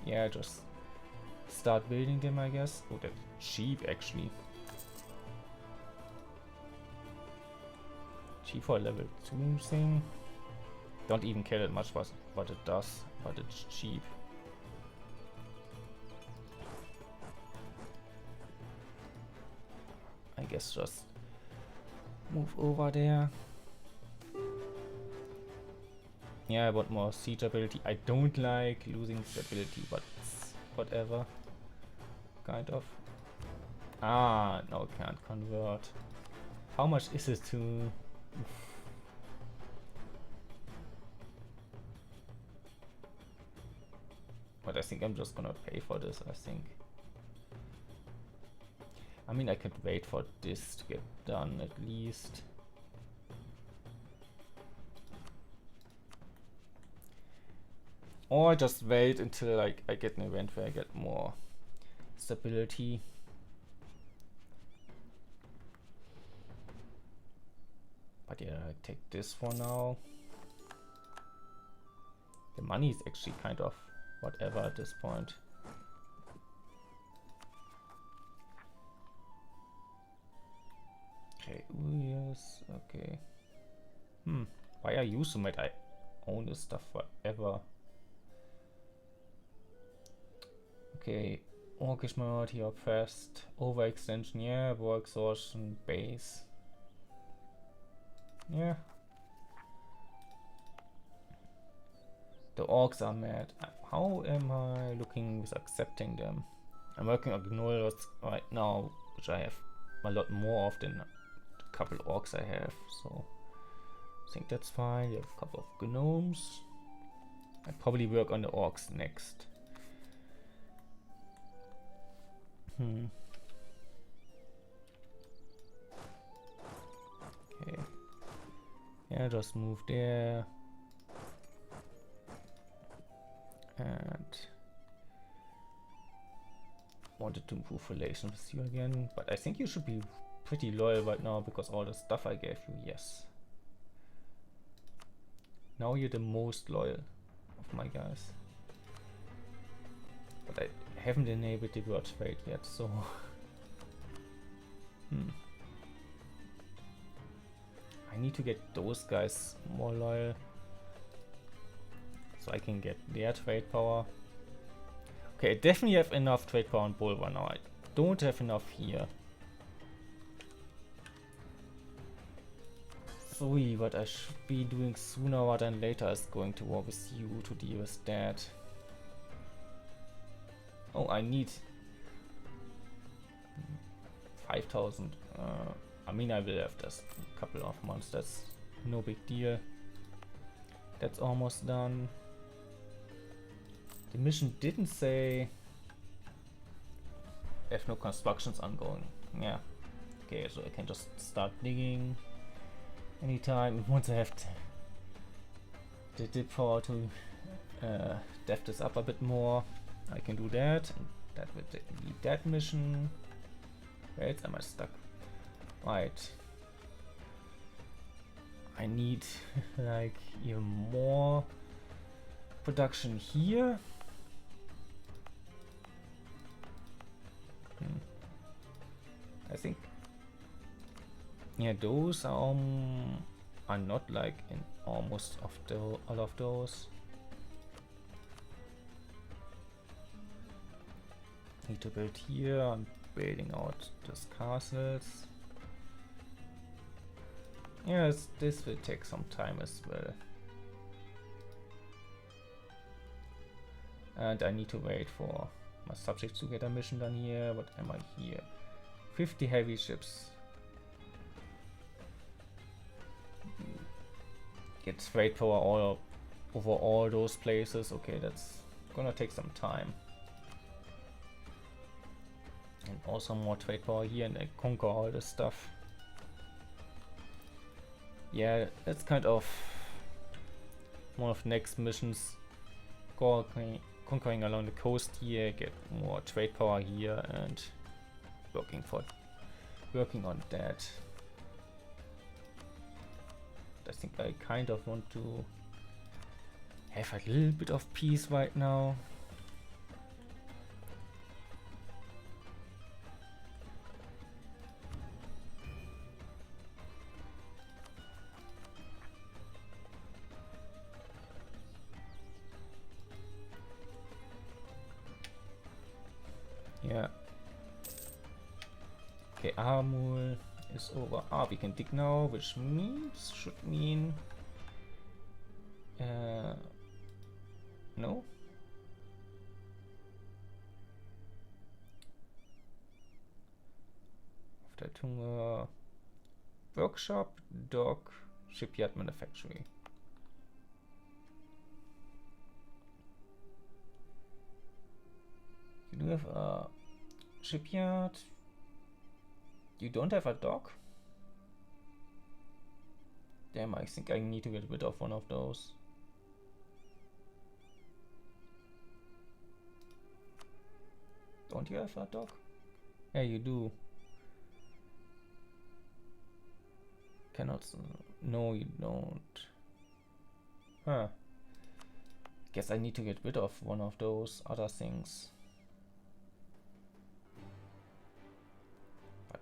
S1: Yeah, just start building them, I guess. Oh, that's cheap actually. Cheap for a level 2 thing. Don't even care that much what it does, but it's cheap. I guess just move over there. Yeah, I want more siege ability. I don't like losing stability, but whatever. kind of. Ah, no, can't convert. How much is it to... Oof. But I think I'm just gonna pay for this, I think. I mean, I could wait for this to get done at least. Or just wait until like I get an event where I get more stability. But yeah, I take this for now. The money is actually kind of whatever at this point. Okay, ooh, yes, okay. Why are you so mad? I own this stuff forever. Okay, Orcish minority oppressed, overextension, yeah, war exhaustion, base. Yeah. The orcs are mad. How am I looking with accepting them? I'm working on gnolls right now, which I have a lot more of than a couple orcs I have, so I think that's fine. You have a couple of gnomes. I probably work on the orcs next. Okay. Yeah, just move there. And wanted to improve relations with you again, but I think you should be pretty loyal right now because all the stuff I gave you, yes. Now you're the most loyal of my guys. But I haven't enabled the word trade yet, so... I need to get those guys more loyal. So I can get their trade power. Okay, I definitely have enough trade power on Bulvar now. I don't have enough here. Sorry, what I should be doing sooner rather than later is going to war with you to deal with that. Oh, I need 5,000. I mean, I will have this a couple of months. That's no big deal. That's almost done. The mission didn't say I have no constructions ongoing. Yeah. Okay, so I can just start digging anytime once I have the dip power to def this up a bit more. I can do that. And that will be that mission. Where else am I stuck? Right. I need like even more production here. I think, yeah, those are not like in almost of the all of those. Need to build here. I'm building out these castles. Yes, this will take some time as well. And I need to wait for my subjects to get a mission done here. What am I here? 50 heavy ships. Get trade power all over all those places. Okay, that's gonna take some time. And also more trade power here and I conquer all this stuff. Yeah, that's kind of one of the next missions. Conquering along the coast here, get more trade power here and working on that. I think I kind of want to have a little bit of peace right now. Yeah. Okay, Amul is over. Ah, we can dig now, which should mean no. Ovdal Tûngr, workshop, dock, shipyard, manufacturing. You do have a shipyard. You don't have a dock? Damn, I think I need to get rid of one of those. Don't you have a dock? Yeah, you do. Cannot. No, you don't. Huh. Guess I need to get rid of one of those other things. But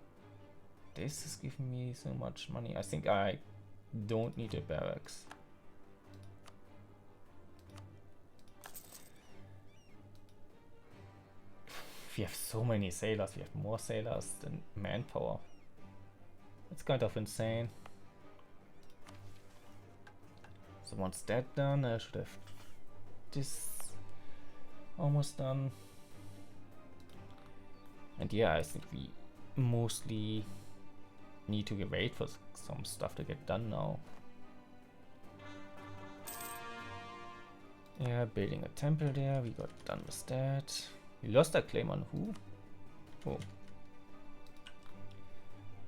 S1: this is giving me so much money. I think I don't need a barracks. We have so many sailors. We have more sailors than manpower. It's kind of insane. So once that done, I should have this almost done. And yeah, I think we mostly need to wait for some stuff to get done now. Yeah, building a temple there, we got done with that. We lost a claim on who? Oh.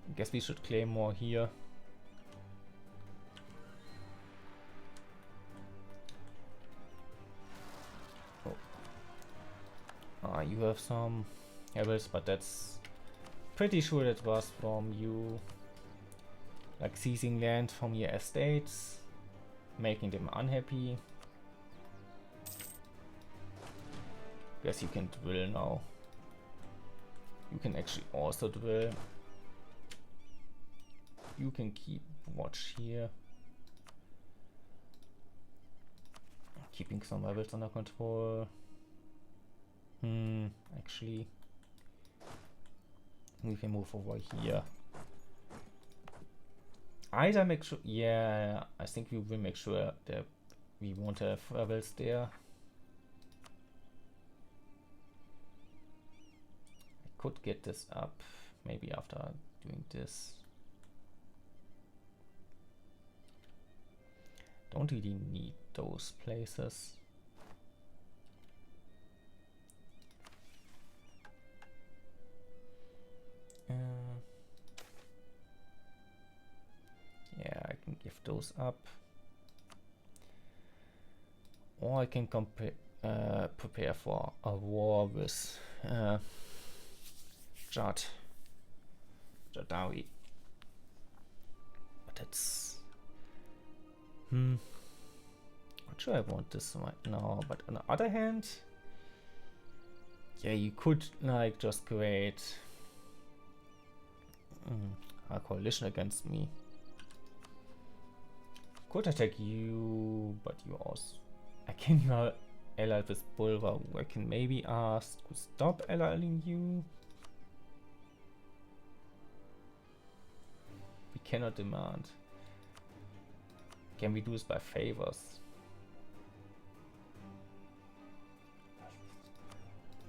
S1: I guess we should claim more here. Oh. You have some rebels, but that's pretty sure that was from you. Like seizing land from your estates, making them unhappy. Guess you can drill now. You can actually also drill. You can keep watch here. Keeping some rebels under control. Actually, we can move over here. Either make sure, yeah, I think we will make sure that we won't have rebels there. I could get this up maybe after doing this. Don't really need those places. Yeah, I can give those up. Or I can prepare for a war with Jadawi. But that's... Not sure I want this right now, but on the other hand... Yeah, you could like just create a coalition against me. Could attack you, but you also... Again, you are allied with Bulvar. I can maybe ask to stop allying you. We cannot demand. Can we do this by favors?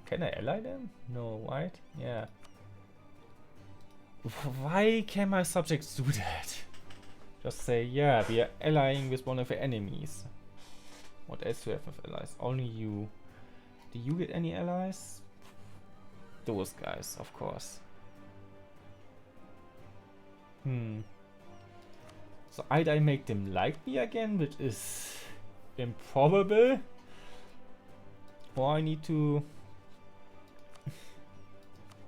S1: Can I ally them? No, right? Yeah. Why can my subjects do that? Just say, yeah, we are allying with one of your enemies. What else do you have with allies? Only you. Do you get any allies? Those guys, of course. So either I make them like me again, which is improbable, or I need to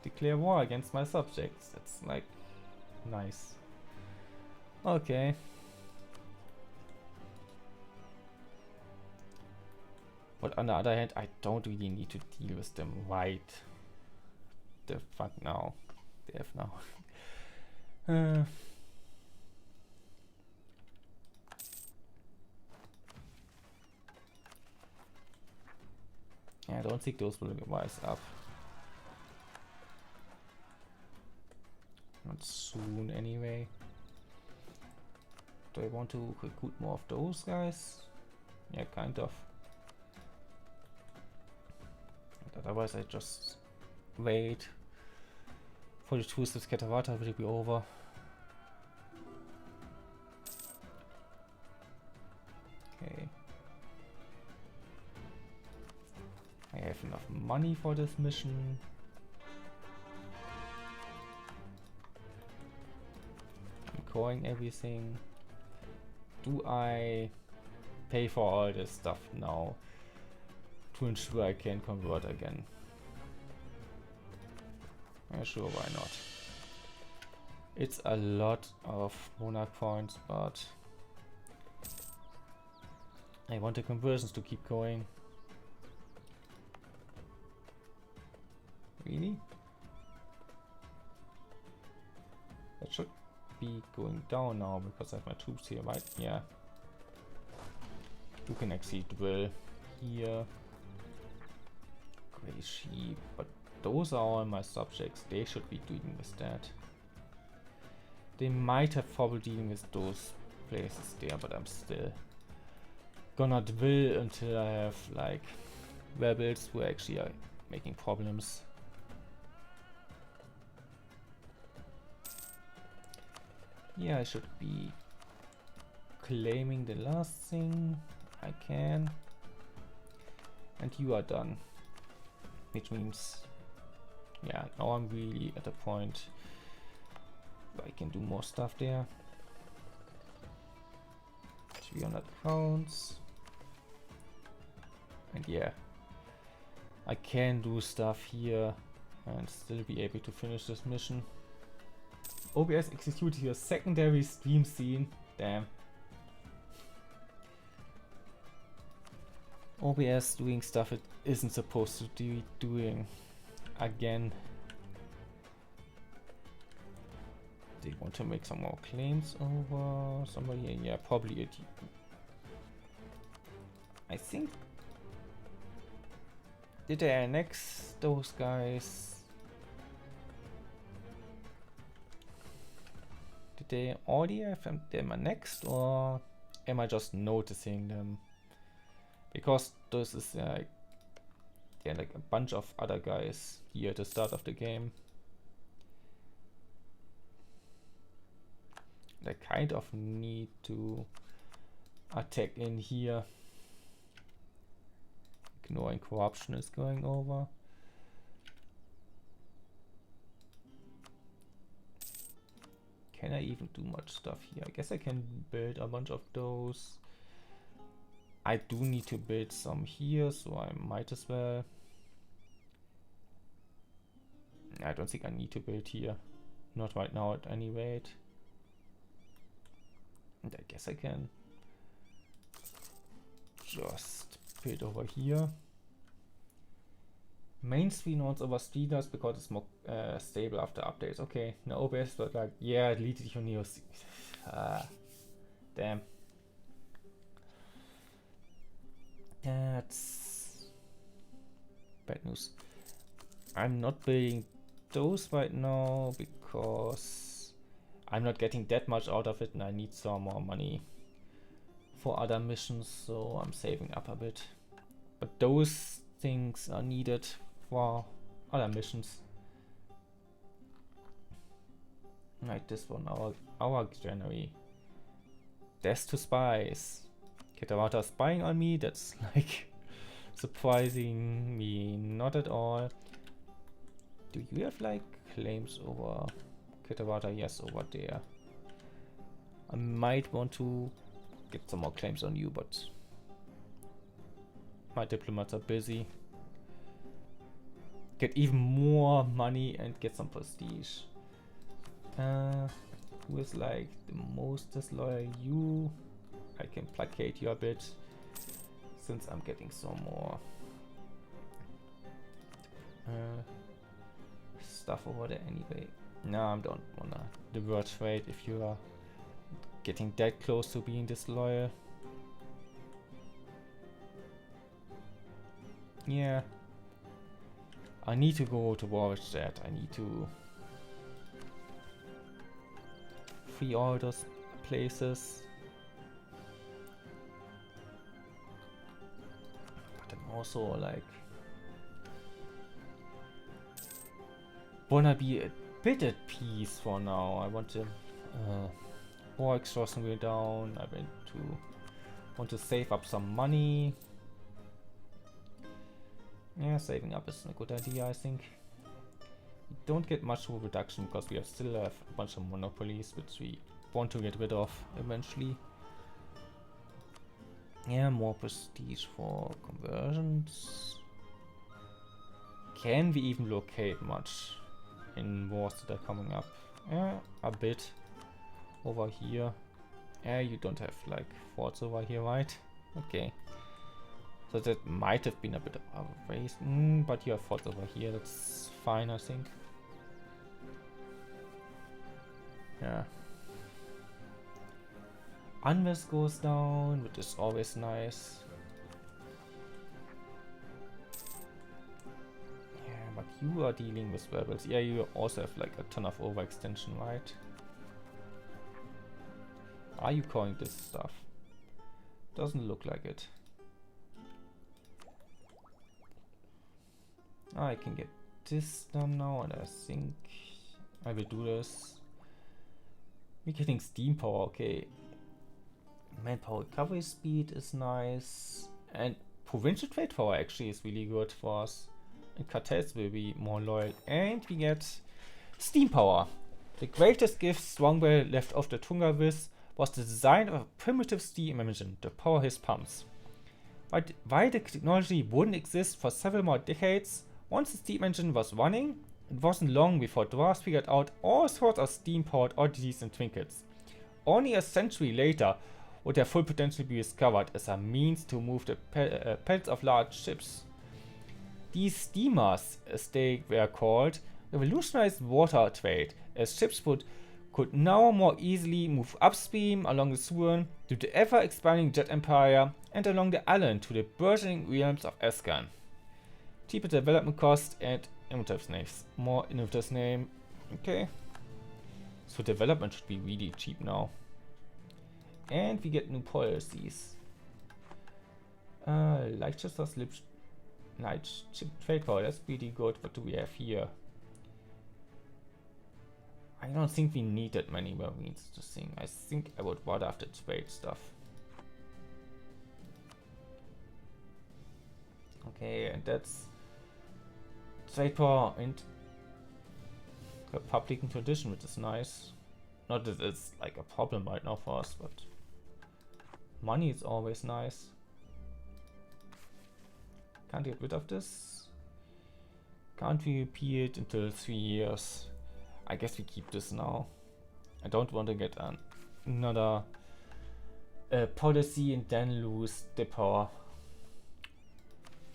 S1: declare war against my subjects. That's like nice. Okay. But on the other hand, I don't really need to deal with them right the fuck now. They have now. Yeah, I don't think those will rise up. Not soon anyway. Do I want to recruit more of those guys? Yeah, kind of. But otherwise I just wait 42 is Scattavata will be over. Okay. I have enough money for this mission. I'm coring everything. Do I pay for all this stuff now to ensure I can convert again? Yeah, sure, why not? It's a lot of monarch points, but I want the conversions to keep going. Really? That should be going down now because I have my troops here, right? Yeah. You can actually drill here. Grey sheep, but those are all my subjects. They should be dealing with that. They might have trouble dealing with those places there, but I'm still gonna drill until I have like rebels who actually are making problems. Yeah, I should be claiming the last thing I can. And you are done. Which means, yeah, now I'm really at a point where I can do more stuff there. 300 pounds. And yeah, I can do stuff here and still be able to finish this mission. OBS executed your secondary stream scene. Damn. OBS doing stuff it isn't supposed to be doing again. They want to make some more claims over somebody. Yeah, probably it. I think. Did they annex those guys? Did they already have them annexed, or am I just noticing them? Because this is like, yeah, like a bunch of other guys here at the start of the game. They kind of need to attack in here. Ignoring corruption is going over. Can I even do much stuff here? I guess I can build a bunch of those. I do need to build some here, so I might as well. I don't think I need to build here. Not right now at any rate. And I guess I can just build over here. Main screen wants over speeders because it's more stable after updates. Okay, now OBS, but like, yeah, delete it on Neos. Damn. That's bad news. I'm not building those right now because I'm not getting that much out of it and I need some more money for other missions, so I'm saving up a bit. But those things are needed for other missions. Like this one, our January. Death to spies. Ketawata spying on me, that's like surprising me not at all. Do you have like claims over Ketawata? Yes, over there. I might want to get some more claims on you, but my diplomats are busy. Get even more money and get some prestige. Who is like the most disloyal? You. I can placate you a bit since I'm getting some more stuff over there anyway. No, I don't wanna divert trade if you are getting that close to being disloyal. Yeah. I need to go to war with that. I need to free all those places. Also like wanna be a bit at peace for now. I want to war exhaustion wheel down. I want to save up some money. Yeah, saving up is a good idea, I think. We don't get much more reduction because we still have a bunch of monopolies which we want to get rid of eventually. Yeah, more prestige for conversions. Can we even locate much in wars that are coming up? Yeah, a bit. Over here. Yeah, you don't have like forts over here, right? Okay. So that might have been a bit of a waste. But you have forts over here, that's fine, I think. Yeah. Unrest goes down, which is always nice. Yeah, but you are dealing with rebels. Yeah, you also have like a ton of overextension, right? Are you calling this stuff? Doesn't look like it. I can get this done now, and I think I will do this. We're getting steam power, okay. Manpower recovery speed is nice, and provincial trade power actually is really good for us. And cartels will be more loyal, and we get steam power. The greatest gift Strongbow left Ovdal Tûngr with was the design of a primitive steam engine to power his pumps. Why the technology wouldn't exist for several more decades, once the steam engine was running, it wasn't long before dwarves figured out all sorts of steam-powered oddities and trinkets. Only a century later would their full potential be discovered as a means to move the pellets of large ships. These steamers, as they were called, revolutionized water trade, as ships could now more easily move upstream along the Suan to the ever-expanding Jet Empire and along the island to the burgeoning realms of Escan. Cheaper development cost and more innovative name. Okay. So development should be really cheap now. And we get new policies. Leicester's light chip trade power, that's pretty good. What do we have here? I don't think we need that many marines to sing. I think I would rather have the trade stuff. Okay, and that's trade power and Republican tradition, which is nice. Not that it's like a problem right now for us, but money is always nice. Can't get rid of this. Can't we repeat it until 3 years? I guess we keep this now. I don't want to get another policy and then lose the power.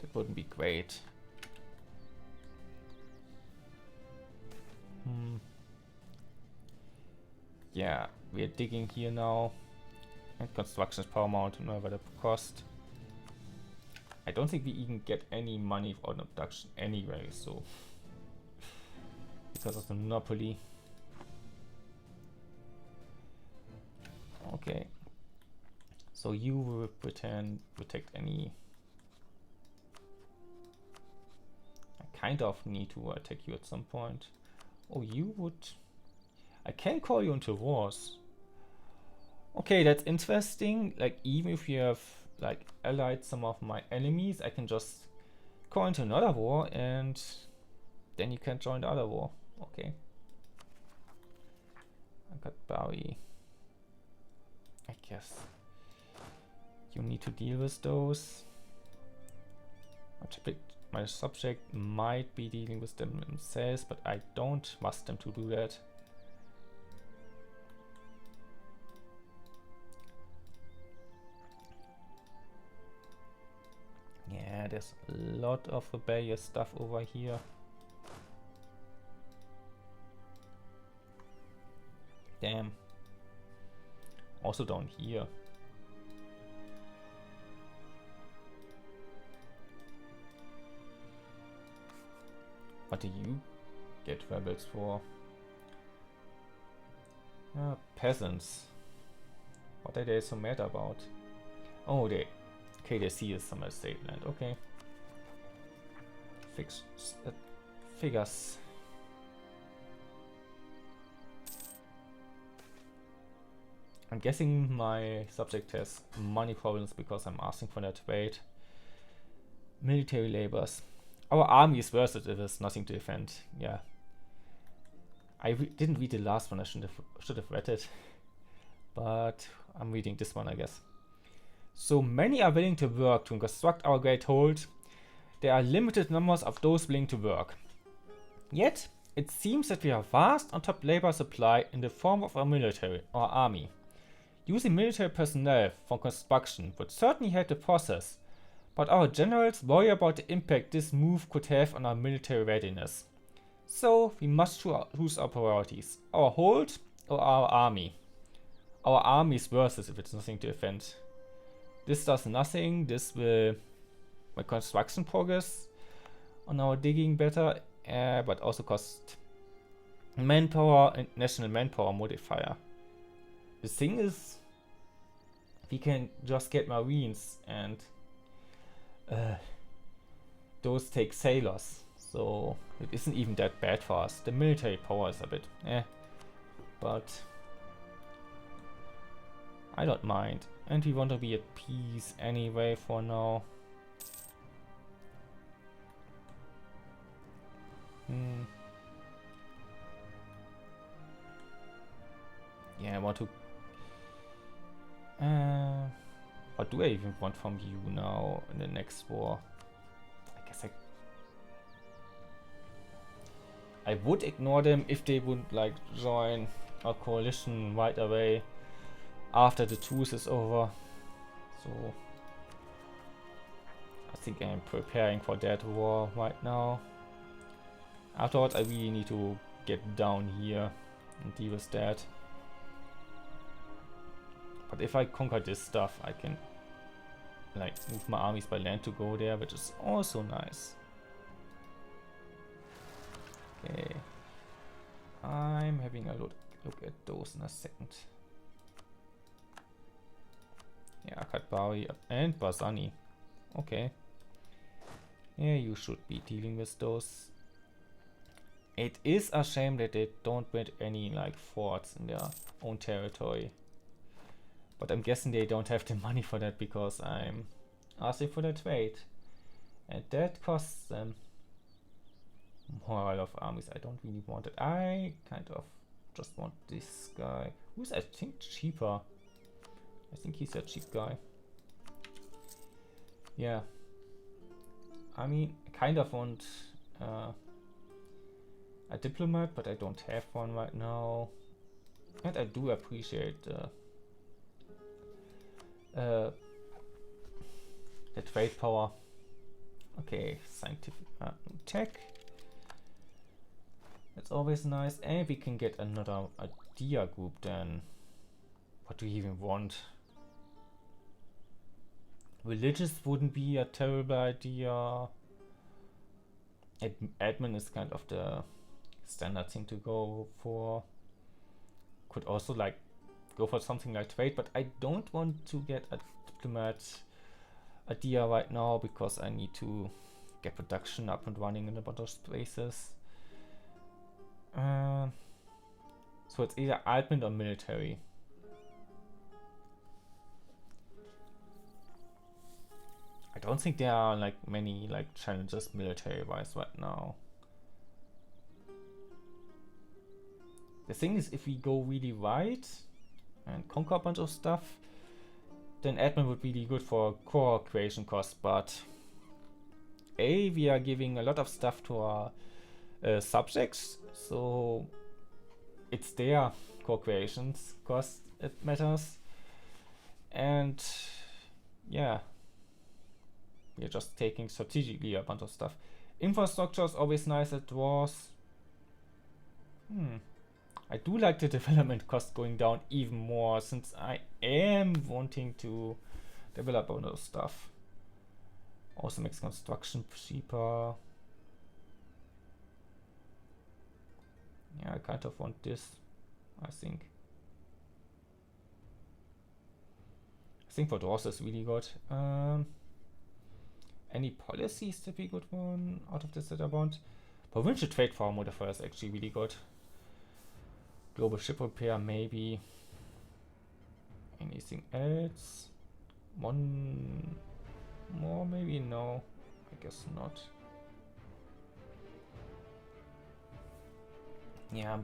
S1: That wouldn't be great. Yeah, we're digging here now. And construction is paramount, no matter the cost. I don't think we even get any money for production anyway, so because of the monopoly. Okay. So you will protect any. I kind of need to attack you at some point. Oh, you would. I can call you into wars. Okay, that's interesting. Like, even if you have like allied some of my enemies, I can just go into another war and then you can join the other war. Okay. I got Bowie. I guess you need to deal with those. My subject might be dealing with them themselves, but I don't trust them to do that. Yeah, there's a lot of rebellious stuff over here. Damn. Also down here. What do you get rebels for? Peasants. What are they so mad about? Oh, they see is some estate land. Okay. Figures. I'm guessing my subject has money problems because I'm asking for that trade. Military labors. Our army is worth it if there's nothing to defend. Yeah. I didn't read the last one. I should have read it. But I'm reading this one, I guess. So many are willing to work to construct our great hold. There are limited numbers of those willing to work. Yet, it seems that we have vast on top labor supply in the form of our military or army. Using military personnel for construction would certainly help the process, but our generals worry about the impact this move could have on our military readiness. So, we must choose our priorities, our hold or our army. Our army is worth it if it's nothing to defend. This does nothing, this will make construction progress on our digging better, but also cost manpower and national manpower modifier. The thing is, we can just get marines and those take sailors, so it isn't even that bad for us. The military power is a bit but I don't mind. And we want to be at peace anyway for now. Yeah, I want to... what do I even want from you now in the next war? I guess I would ignore them if they would like join our coalition right away after the truce is over. So I think I'm preparing for that war right now. Afterwards I really need to get down here and deal with that. But if I conquer this stuff, I can like move my armies by land to go there, which is also nice. Okay. I'm having a look at those in a second. Yeah, Akatbari and Basani. Okay. Yeah, you should be dealing with those. It is a shame that they don't build any like forts in their own territory. But I'm guessing they don't have the money for that because I'm asking for the trade. And that costs them more of armies. I don't really want it. I kind of just want this guy. Who's I think cheaper. I think he's a cheap guy. Yeah. I mean, I kind of want a diplomat, but I don't have one right now. And I do appreciate the trade power. Okay, scientific tech. That's always nice. And we can get another idea group then. What do we even want? Religious wouldn't be a terrible idea. Admin is kind of the standard thing to go for. Could also like go for something like trade, but I don't want to get a diplomat idea right now because I need to get production up and running in a bunch of places. So it's either admin or military. I don't think there are like many like challenges military wise right now. The thing is, if we go really right and conquer a bunch of stuff, then admin would be really good for core creation costs, but we are giving a lot of stuff to our subjects, so it's their core creations cost it matters. And yeah, we're just taking strategically a bunch of stuff. Infrastructure is always nice at wars. I do like the development cost going down even more, since I am wanting to develop all those stuff. Also makes construction cheaper. Yeah, I kind of want this, I think. I think for draws is really good. Any policies to be good one out of this that I want? Provincial trade power modifier is actually really good. Global ship repair, maybe. Anything else? One more maybe? No, I guess not. Yeah,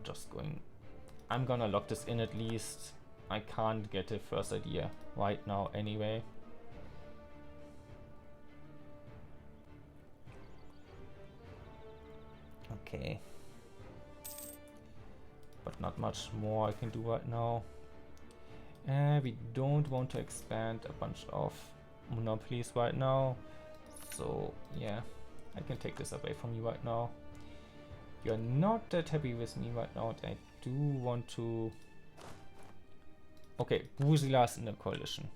S1: I'm gonna lock this in at least. I can't get a first idea right now anyway. Okay. But not much more I can do right now. We don't want to expand a bunch of monopolies right now. So yeah, I can take this away from you right now. You're not that happy with me right now, and I do want to... Okay, Busila's in the coalition.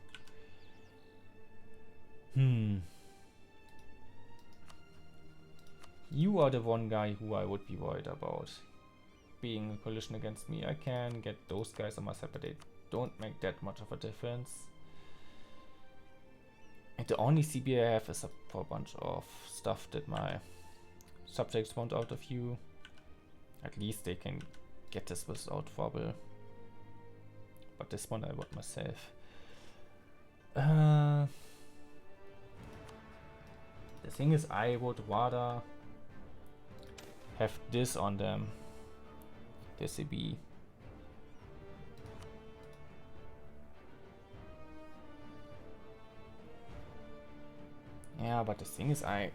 S1: You are the one guy who I would be worried about being in coalition against me. I can get those guys on my side, but they don't make that much of a difference. And the only CB I have is for a bunch of stuff that my subjects want out of you. At least they can get this without trouble. But this one I want myself. The thing is, I would rather have this on them. The CB. Yeah, but the thing is, I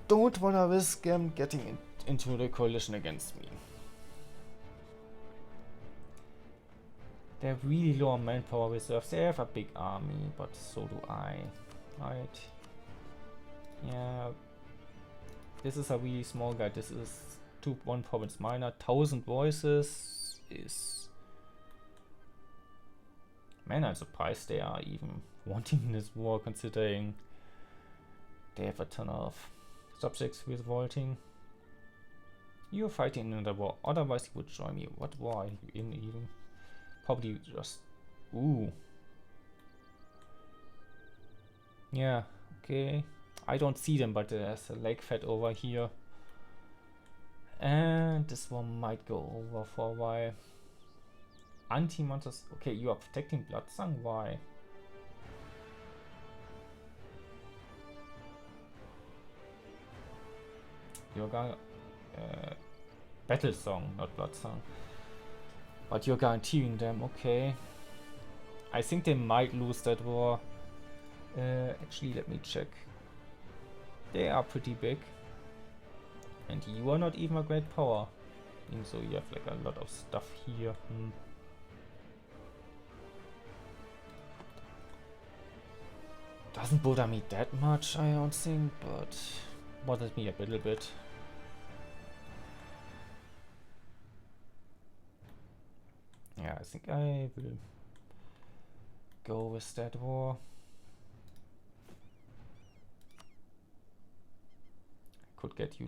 S1: don't wanna risk them getting into the coalition against me. They're really low on manpower reserves. They have a big army, but so do I. Right? Yeah. This is a really small guy. This is 1 province minor. 1000 voices is... Man, I'm surprised they are even wanting this war, considering they have a ton of subjects revolting. You're fighting in another war, otherwise you would join me. What war are you in even? Probably just... Ooh. Yeah, okay. I don't see them, but there's a lake fed over here. And this one might go over for a while. Anti-monsters. Okay, you are protecting Bloodsong? Why? You're going... Battle Song, not Bloodsong. But you're guaranteeing them, okay. I think they might lose that war. Actually, let me check. They are pretty big. And you are not even a great power. And so you have like a lot of stuff here. Doesn't bother me that much, I don't think, but bothers me a little bit. Yeah, I think I will go with that war. I could get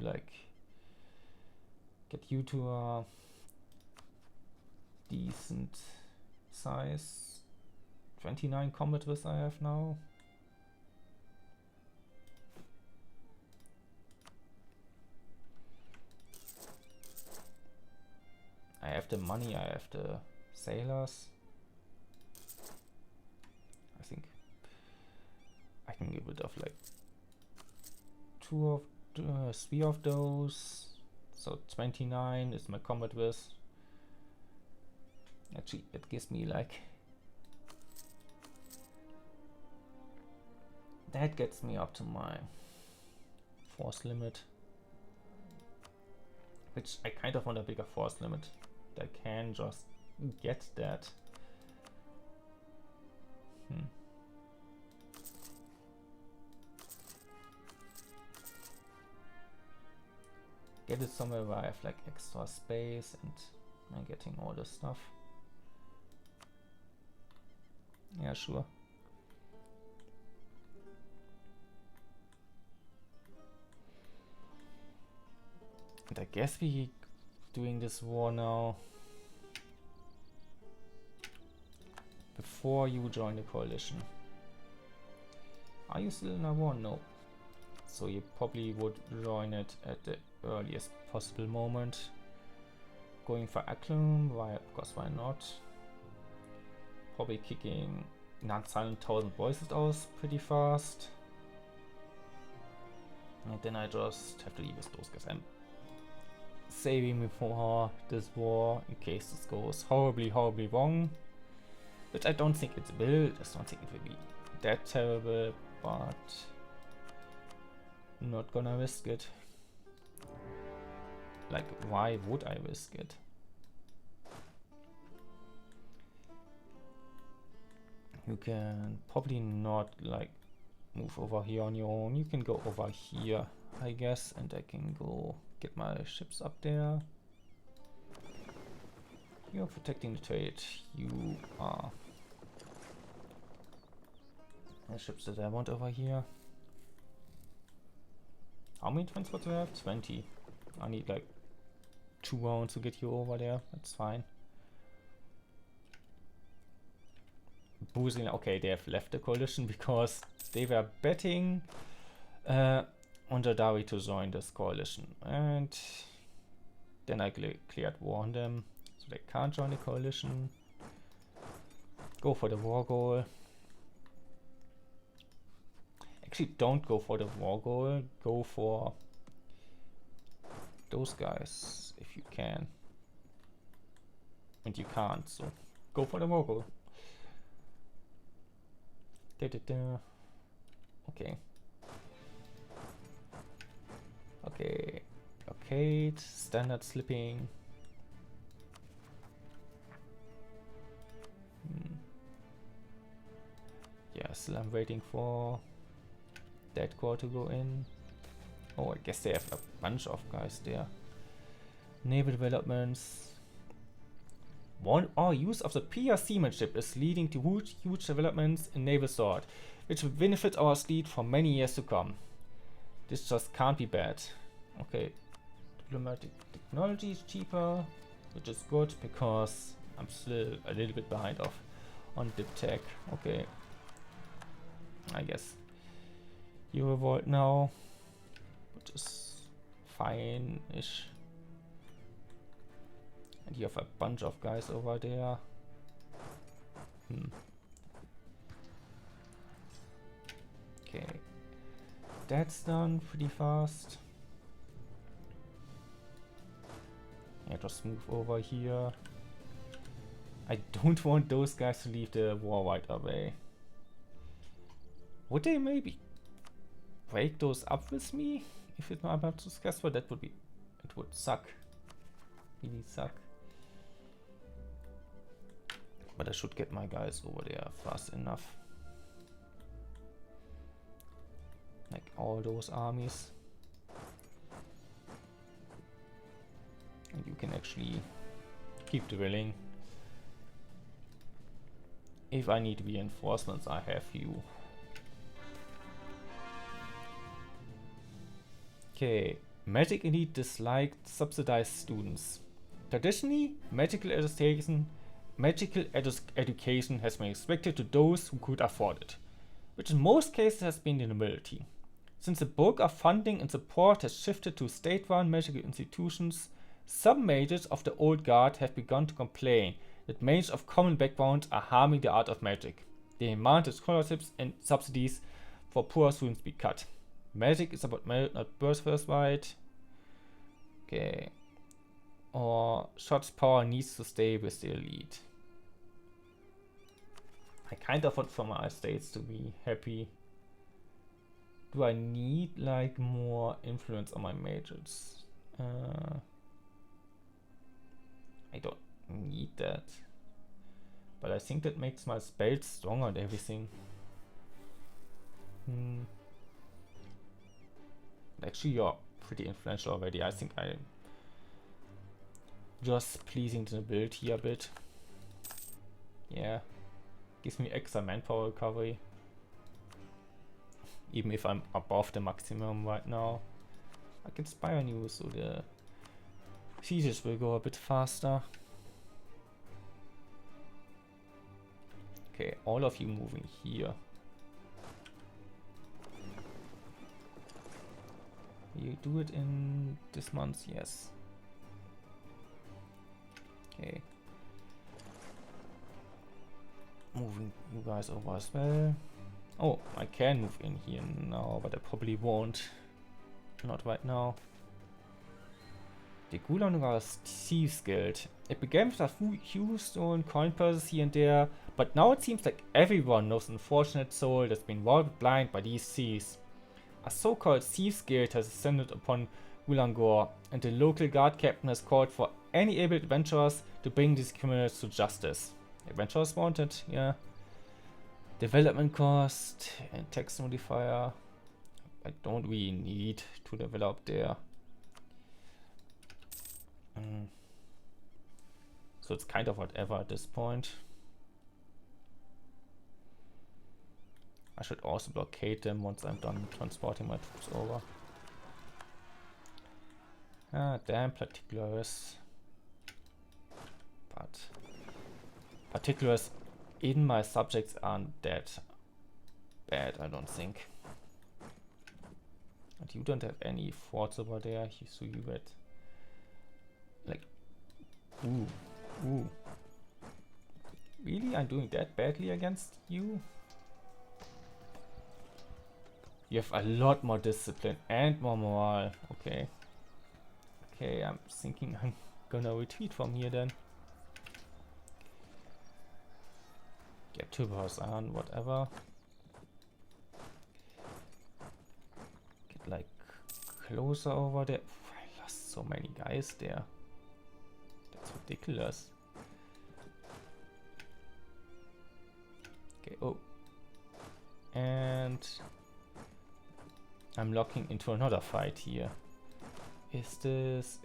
S1: you to a decent size. 29 combat with I have now. I have the money, I have the sailors. I think I can get rid of like 3 of those. So 29 is my combat with. Actually, it gives me like... That gets me up to my force limit. Which I kind of want a bigger force limit. I can just get that. Get it somewhere where I have like extra space and I'm getting all this stuff. Yeah, sure. And I guess we doing this war now before you join the coalition. Are you still in a war? No. So you probably would join it at the earliest possible moment. going for Acclum, why? Of course, why not? Probably kicking non-silent 1000 voices out pretty fast. And then I just have to leave with those guys. I'm saving me for this war in case this goes horribly wrong. Which I don't think it will. I don't think it will be that terrible, but not gonna risk it. Like, why would I risk it? You can probably not like move over here on your own. You can go over here, I guess, and I can go get my ships up there. You're protecting the trade. You are. The ships that I want over here. How many transports do I have? 20. I need like 2 rounds to get you over there. That's fine. Boozing, okay, they have left the coalition because they were betting on Jadari to join this coalition, and then I cleared war on them, so they can't join the coalition. Go for the war goal. Actually, don't go for the war goal. Go for those guys if you can, and you can't, so go for the war goal. Okay. Okay. Okay. Standard slipping. Yeah, still I'm waiting for that core to go in. Oh, I guess they have a bunch of guys there. Naval developments. Our use of the PR seamanship is leading to huge developments in naval thought, which will benefit our fleet for many years to come. This just can't be bad. Okay, diplomatic technology is cheaper, which is good because I'm still a little bit behind on dip tech. Okay, I guess you revolt now, which is fine-ish. And you have a bunch of guys over there. Okay. That's done pretty fast. Yeah, just move over here. I don't want those guys to leave the war right away. Would they maybe break those up with me? If it's not about successful, that would be... It would suck. Really suck. But I should get my guys over there fast enough. Like all those armies. And you can actually keep drilling. If I need reinforcements, I have you. Okay, Magic Elite disliked subsidized students. Traditionally, magical education has been restricted to those who could afford it, which in most cases has been the nobility. Since the bulk of funding and support has shifted to state-run magical institutions, some mages of the old guard have begun to complain that mages of common backgrounds are harming the art of magic. They demand that scholarships and subsidies for poor students be cut. Magic is about merit, not birthright. Okay. Or Shot's power needs to stay with the elite. I kind of want for my estates to be happy. Do I need like more influence on my mages? I don't need that. But I think that makes my spells stronger and everything. Actually, you're pretty influential already. I think I'm just pleasing the nobility a bit. Yeah. Gives me extra manpower recovery. Even if I'm above the maximum right now. I can spy on you, so the sieges will go a bit faster. Okay, all of you moving here. You do it in this month, yes. Okay. Moving you guys over as well. Oh, I can move in here now, but I probably won't. Not right now. The Gulangas Thieves Guild. It began with a few stolen coin purses here and there, but now it seems like everyone knows an unfortunate soul that's been robbed blind by these thieves. A so-called Thieves Guild has ascended upon Gulangor, and the local guard captain has called for any able adventurers to bring these criminals to justice. Adventurers wanted, yeah. Development cost and text modifier. I don't really need to develop there. So it's kind of whatever at this point. I should also blockade them once I'm done transporting my troops over. Ah, damn particulars. But particulars in my subjects aren't that bad, I don't think. And you don't have any forts over there, so you get like, ooh. Really? I'm doing that badly against you? You have a lot more discipline and more morale. Okay. Okay, I'm thinking I'm gonna retreat from here then. Get to on, whatever. Get like closer over there. I lost so many guys there. That's ridiculous. Okay, oh. And I'm locking into another fight here. Is this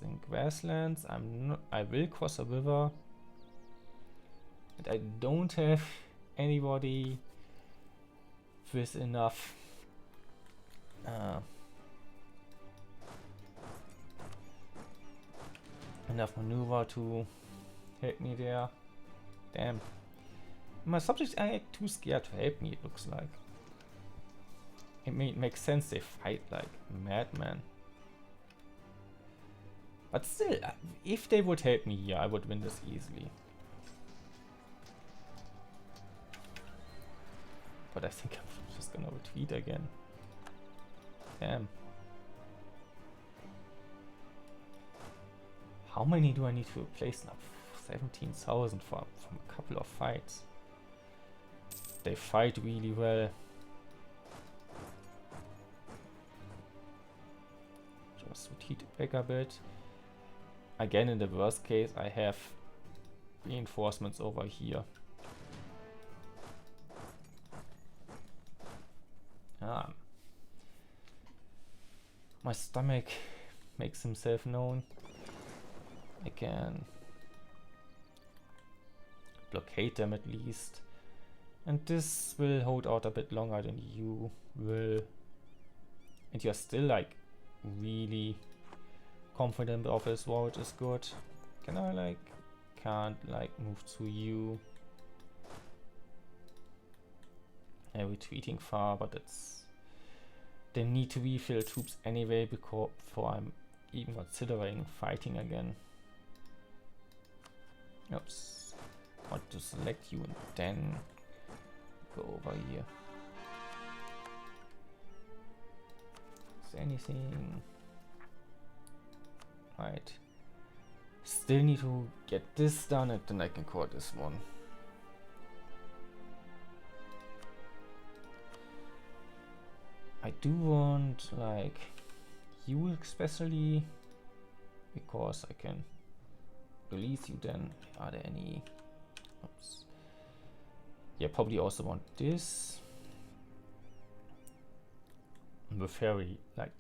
S1: in grasslands? I will cross a river. And I don't have anybody with enough enough maneuver to help me there. Damn. My subjects are too scared to help me, it looks like. It makes sense they fight like madmen. But still, if they would help me here, I would win this easily. But I think I'm just gonna retreat again. Damn. How many do I need to replace now? 17,000 from a couple of fights. They fight really well. Just retreat back a bit. Again, in the worst case, I have reinforcements over here. My stomach makes himself known. I can blockade them at least. And this will hold out a bit longer than you will. And you're still like really confident of this war, which is good. Can I like, can't like move to you. I'm retreating far, but it's, they need to refill troops anyway before I'm even considering fighting again. Oops. I want to select you and then go over here. Is there anything? Right. Still need to get this done and then I can call this one. I do want like you especially because I can release you then. Are there any? Oops. Yeah, probably also want this. The ferry like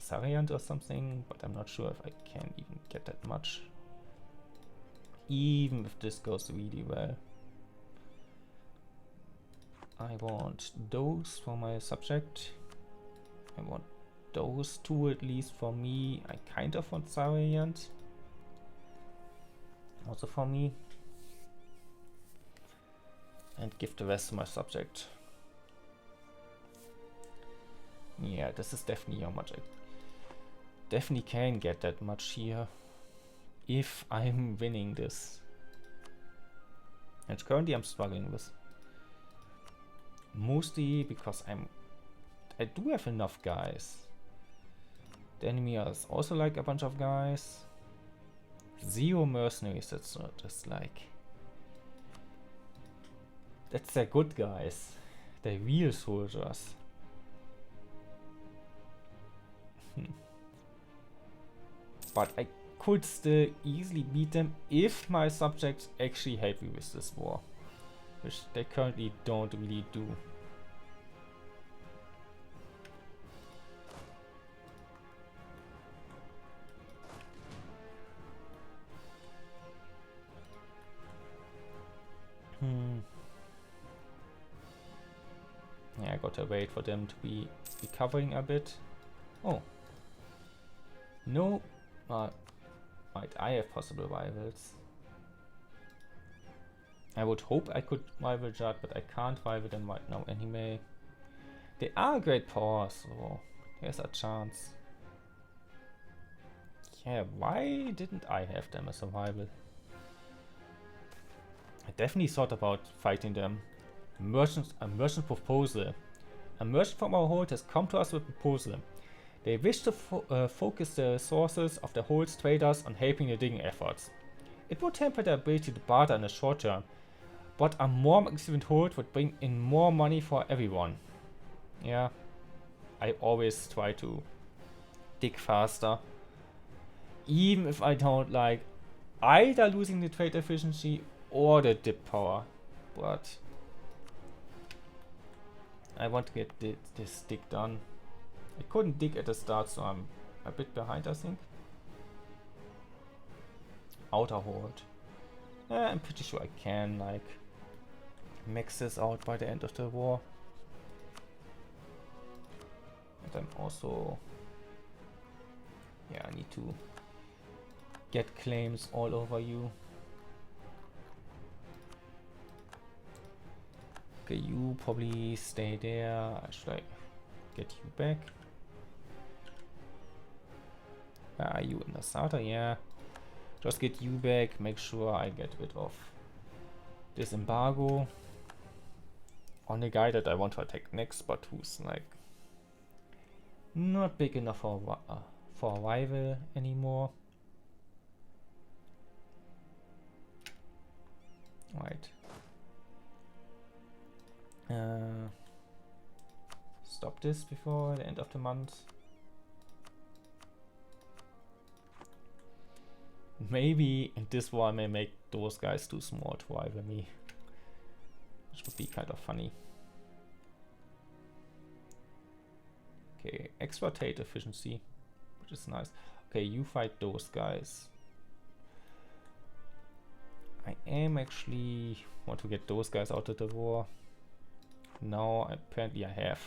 S1: Sariant or something, but I'm not sure if I can even get that much. Even if this goes really well. I want those for my subject. I want those two at least for me. I kind of want Sariant. Also for me. And give the rest to my subject. Yeah, this is definitely how much I definitely can get that much here. if I'm winning this. And currently I'm struggling with. Mostly because I do have enough guys. The enemy is also like a bunch of guys. 0 mercenaries, that's not just like... That's the good guys. The real soldiers. But I could still easily beat them if my subjects actually help me with this war. Which they currently don't really do. Yeah, I gotta wait for them to be recovering a bit. Oh. No. Right, I have possible rivals. I would hope I could rival Judd, but I can't rival them right now anyway. They are a great power, so there's a chance. Yeah, why didn't I have them as a rival? I definitely thought about fighting them. A merchant proposal. A merchant from our hold has come to us with a proposal. They wish to focus the resources of the hold's traders on helping the digging efforts. It would temper their ability to barter in the short term, but a more magnificent hold would bring in more money for everyone. Yeah, I always try to dig faster. Even if I don't like either losing the trade efficiency or the dip power. But I want to get this dig done. I couldn't dig at the start, so I'm a bit behind, I think. Outer hold. I'm pretty sure I can, like, max this out by the end of the war. And I'm also... Yeah, I need to get claims all over you. Okay, you probably stay there. Should I get you back? Where are you in the starter? Yeah. Just get you back. Make sure I get rid of this embargo on the guy that I want to attack next, but who's like not big enough for a rival anymore. Right. Stop this before the end of the month. Maybe in this war I may make those guys too small to rival me, which would be kind of funny. Okay, extra trade efficiency, which is nice. Okay, you fight those guys. I am actually want to get those guys out of the war. Now apparently I have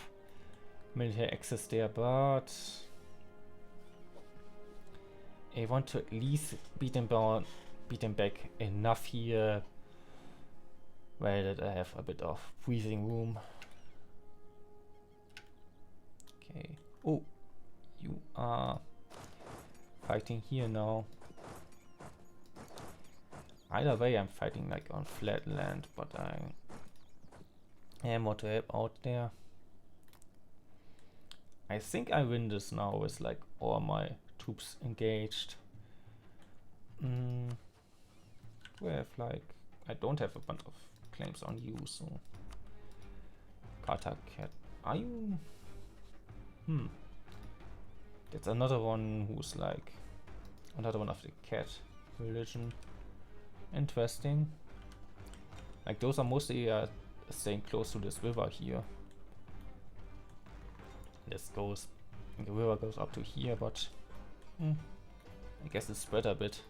S1: military access there, but I want to at least beat them back enough here, where that I have a bit of breathing room. Okay. Oh, you are fighting here now. Either way, I'm fighting like on flat land, but I am want to help out there. I think I win this now with like all my troops engaged. We have like, I don't have a bunch of claims on you, so Carter Cat, are you? That's another one who's like another one of the cat religion. Interesting. Like those are mostly staying close to this river here. This goes, the river goes up to here, but I guess it's spread a bit.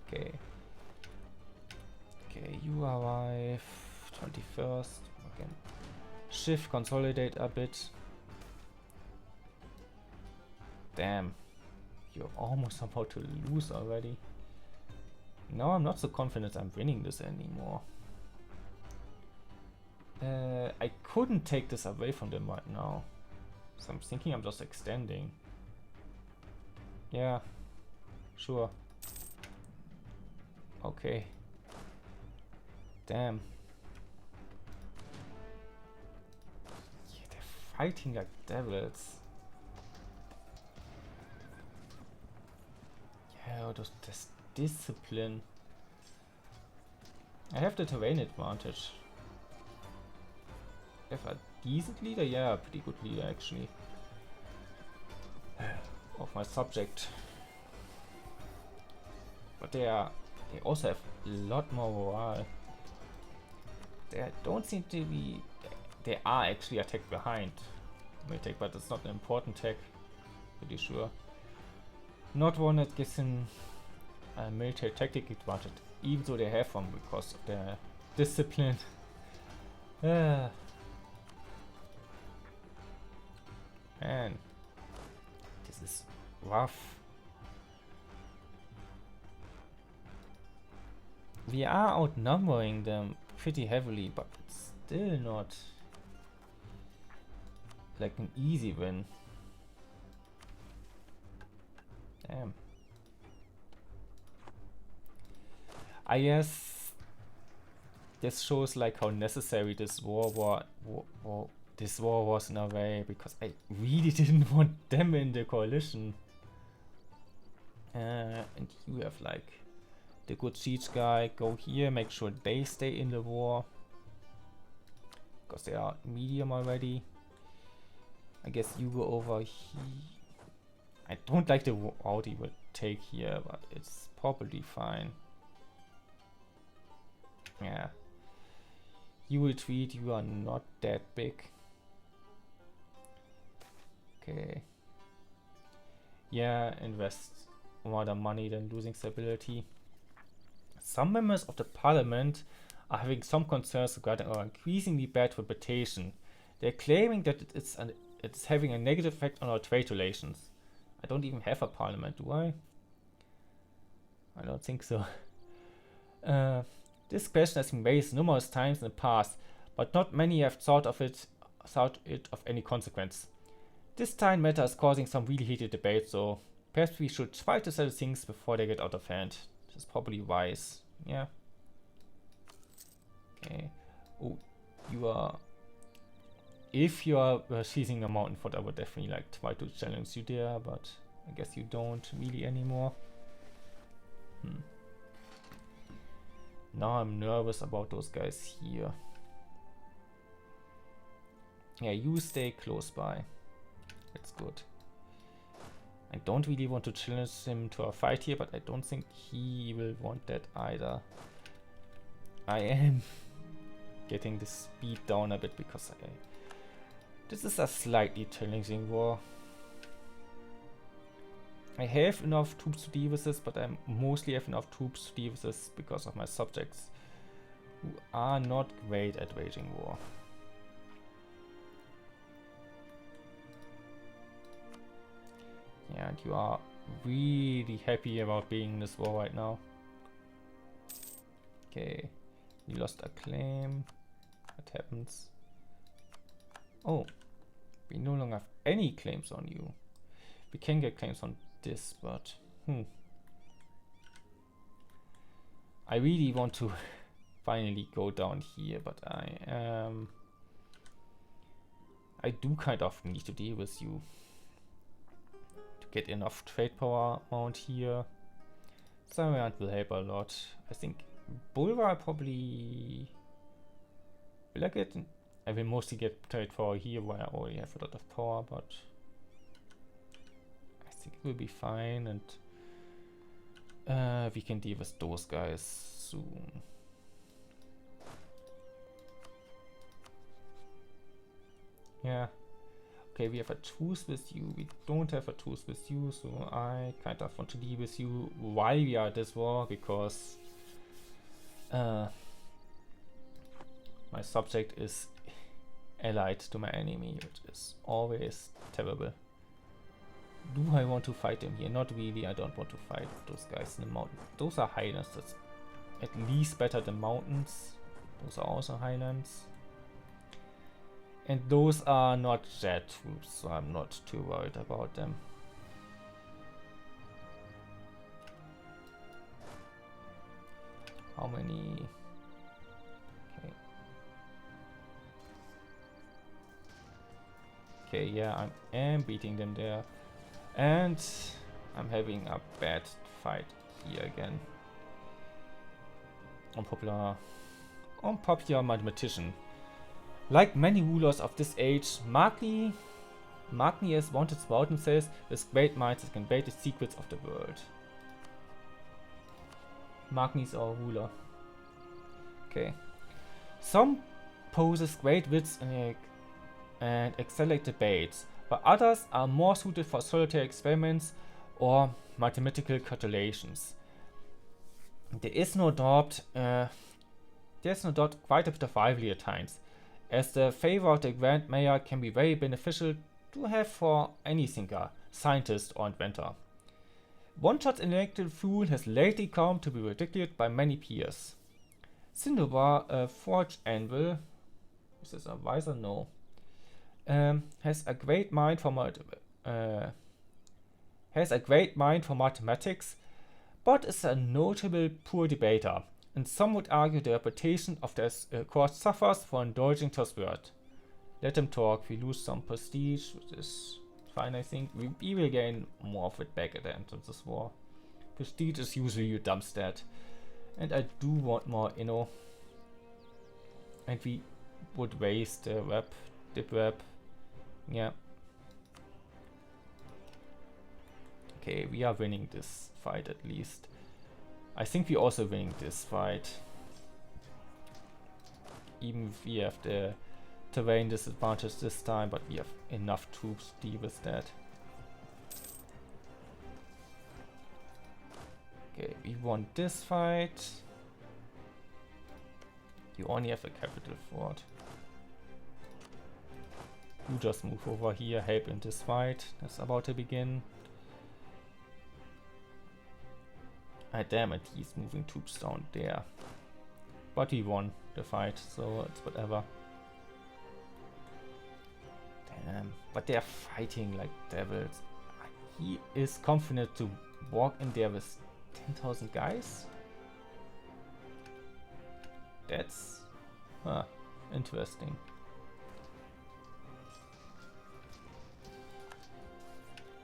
S1: Okay. Okay, you arrive 21st. Okay. Shift, consolidate a bit. Damn. You're almost about to lose already. Now I'm not so confident I'm winning this anymore. I couldn't take this away from them right now. So I'm thinking I'm just extending. Yeah, sure. Okay. Damn. Yeah, they're fighting like devils. Yeah, this discipline. I have the terrain advantage. If a decent leader? Yeah, a pretty good leader actually. Of my subject. But they also have a lot more morale. They don't seem to be... They are actually a tech behind Militech, but it's not an important tech. Pretty sure. Not one that gives him a military tactic advantage, even though they have one because of their discipline. Man, this is rough. We are outnumbering them pretty heavily, but it's still not like an easy win. Damn. I guess this shows like how necessary this war was in a way, because I really didn't want them in the coalition. And you have like the good siege guy go here, make sure they stay in the war, because they are medium already. I guess you go over here. I don't like the route he will take here, but it's probably fine. Yeah. You retreat, you are not that big. Okay. Yeah, invest more money than losing stability. Some members of the parliament are having some concerns regarding our increasingly bad reputation. They're claiming that it's having a negative effect on our trade relations. I don't even have a parliament, do I? I don't think so. This question has been raised numerous times in the past, but not many have thought it of any consequence. This time matter is causing some really heated debate, so perhaps we should try to settle things before they get out of hand. This is probably wise. Yeah. Okay. Oh, you are... If you are seizing a mountain fort, I would definitely like try to challenge you there, but I guess you don't really anymore. Now I'm nervous about those guys here. Yeah, you stay close by. That's good. I don't really want to challenge him to a fight here, but I don't think he will want that either. I am getting the speed down a bit because this is a slightly challenging war. I have enough troops to deal with this, but I mostly have enough troops to deal with this because of my subjects, who are not great at waging war. Yeah, and you are really happy about being in this war right now. Okay, we lost a claim. What happens? Oh, we no longer have any claims on you. We can get claims on this, but I really want to finally go down here, but I do kind of need to deal with you to get enough trade power around here. Sariant will help a lot. I think Bulvar probably will I get. I will mostly get trade power here where I already have a lot of power, but I think it will be fine, and we can deal with those guys soon. Yeah. Okay, we have a truce with you. We don't have a truce with you, so I kind of want to deal with you while we are at this war, because my subject is allied to my enemy, which is always terrible. Do I want to fight them here? Not really. I don't want to fight those guys in the mountain. Those are highlands. That's at least better than mountains. Those are also highlands. And those are not jet troops, so I'm not too worried about them. How many? Okay. Okay, yeah, I am beating them there. And I'm having a bad fight here again. Unpopular mathematician. Like many rulers of this age, Magni has wanted mountain says with great minds that can convey the secrets of the world. Magni is our ruler. Okay. Some possess great wits and excellent debates, but others are more suited for solitary experiments or mathematical calculations. There is no doubt quite a bit of rivalry at times, as the favor of the Grand Mayor can be very beneficial to have for any thinker, scientist or inventor. One such intellectual fool has lately come to be ridiculed by many peers. Cinderbar, a forged anvil, is this a visor? No. Has a great mind for mathematics, but is a notable poor debater, and some would argue the reputation of their court suffers for indulging to his word. Let him talk. We lose some prestige, which is fine, I think. We will gain more of it back at the end of this war. Prestige is usually a dumb stat, and I do want more, and we would waste the dip web. Yeah. Okay, we are winning this fight at least. I think we're also winning this fight. Even if we have the terrain disadvantage this time, but we have enough troops to deal with that. Okay, we won this fight. You only have a capital fort. You just move over here, help in this fight that's about to begin. Ah, damn it, he's moving troops down there. But he won the fight, so it's whatever. Damn, but they're fighting like devils. He is confident to walk in there with 10,000 guys? That's interesting.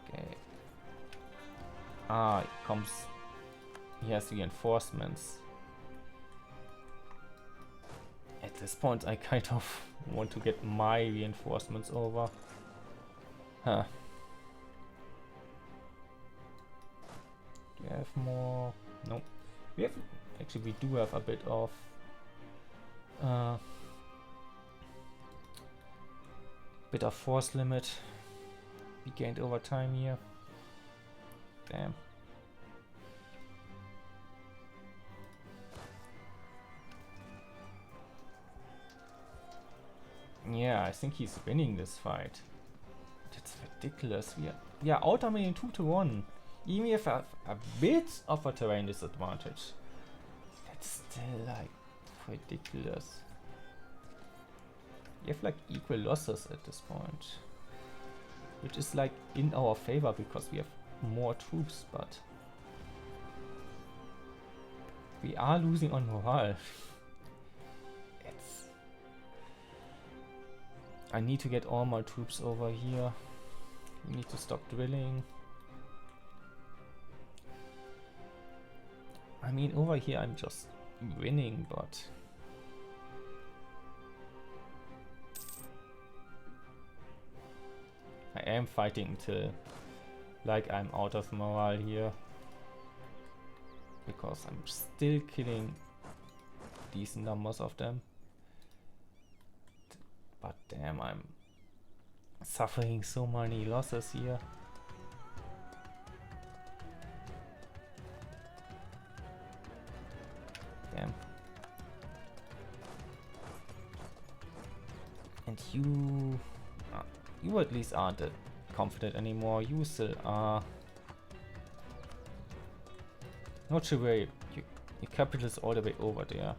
S1: Okay. Ah, it comes. He has reinforcements. At this point, I kind of want to get my reinforcements over. Huh. Do you have more? Nope. We have. Actually, we do have a bit of. Bit of force limit. We gained over time here. Damn. Yeah, I think he's winning this fight. That's ridiculous. We are outnumbering 2-1. Even if we have a bit of a terrain disadvantage. That's still like ridiculous. We have like equal losses at this point. Which is like in our favor because we have more troops, but we are losing on morale. I need to get all my troops over here. We need to stop drilling. I mean, over here I'm just winning, but I am fighting till like I'm out of morale here. Because I'm still killing decent numbers of them. But damn, I'm suffering so many losses here. Damn. And you at least aren't that confident anymore. You still are. Not sure where your capital is all the way over there.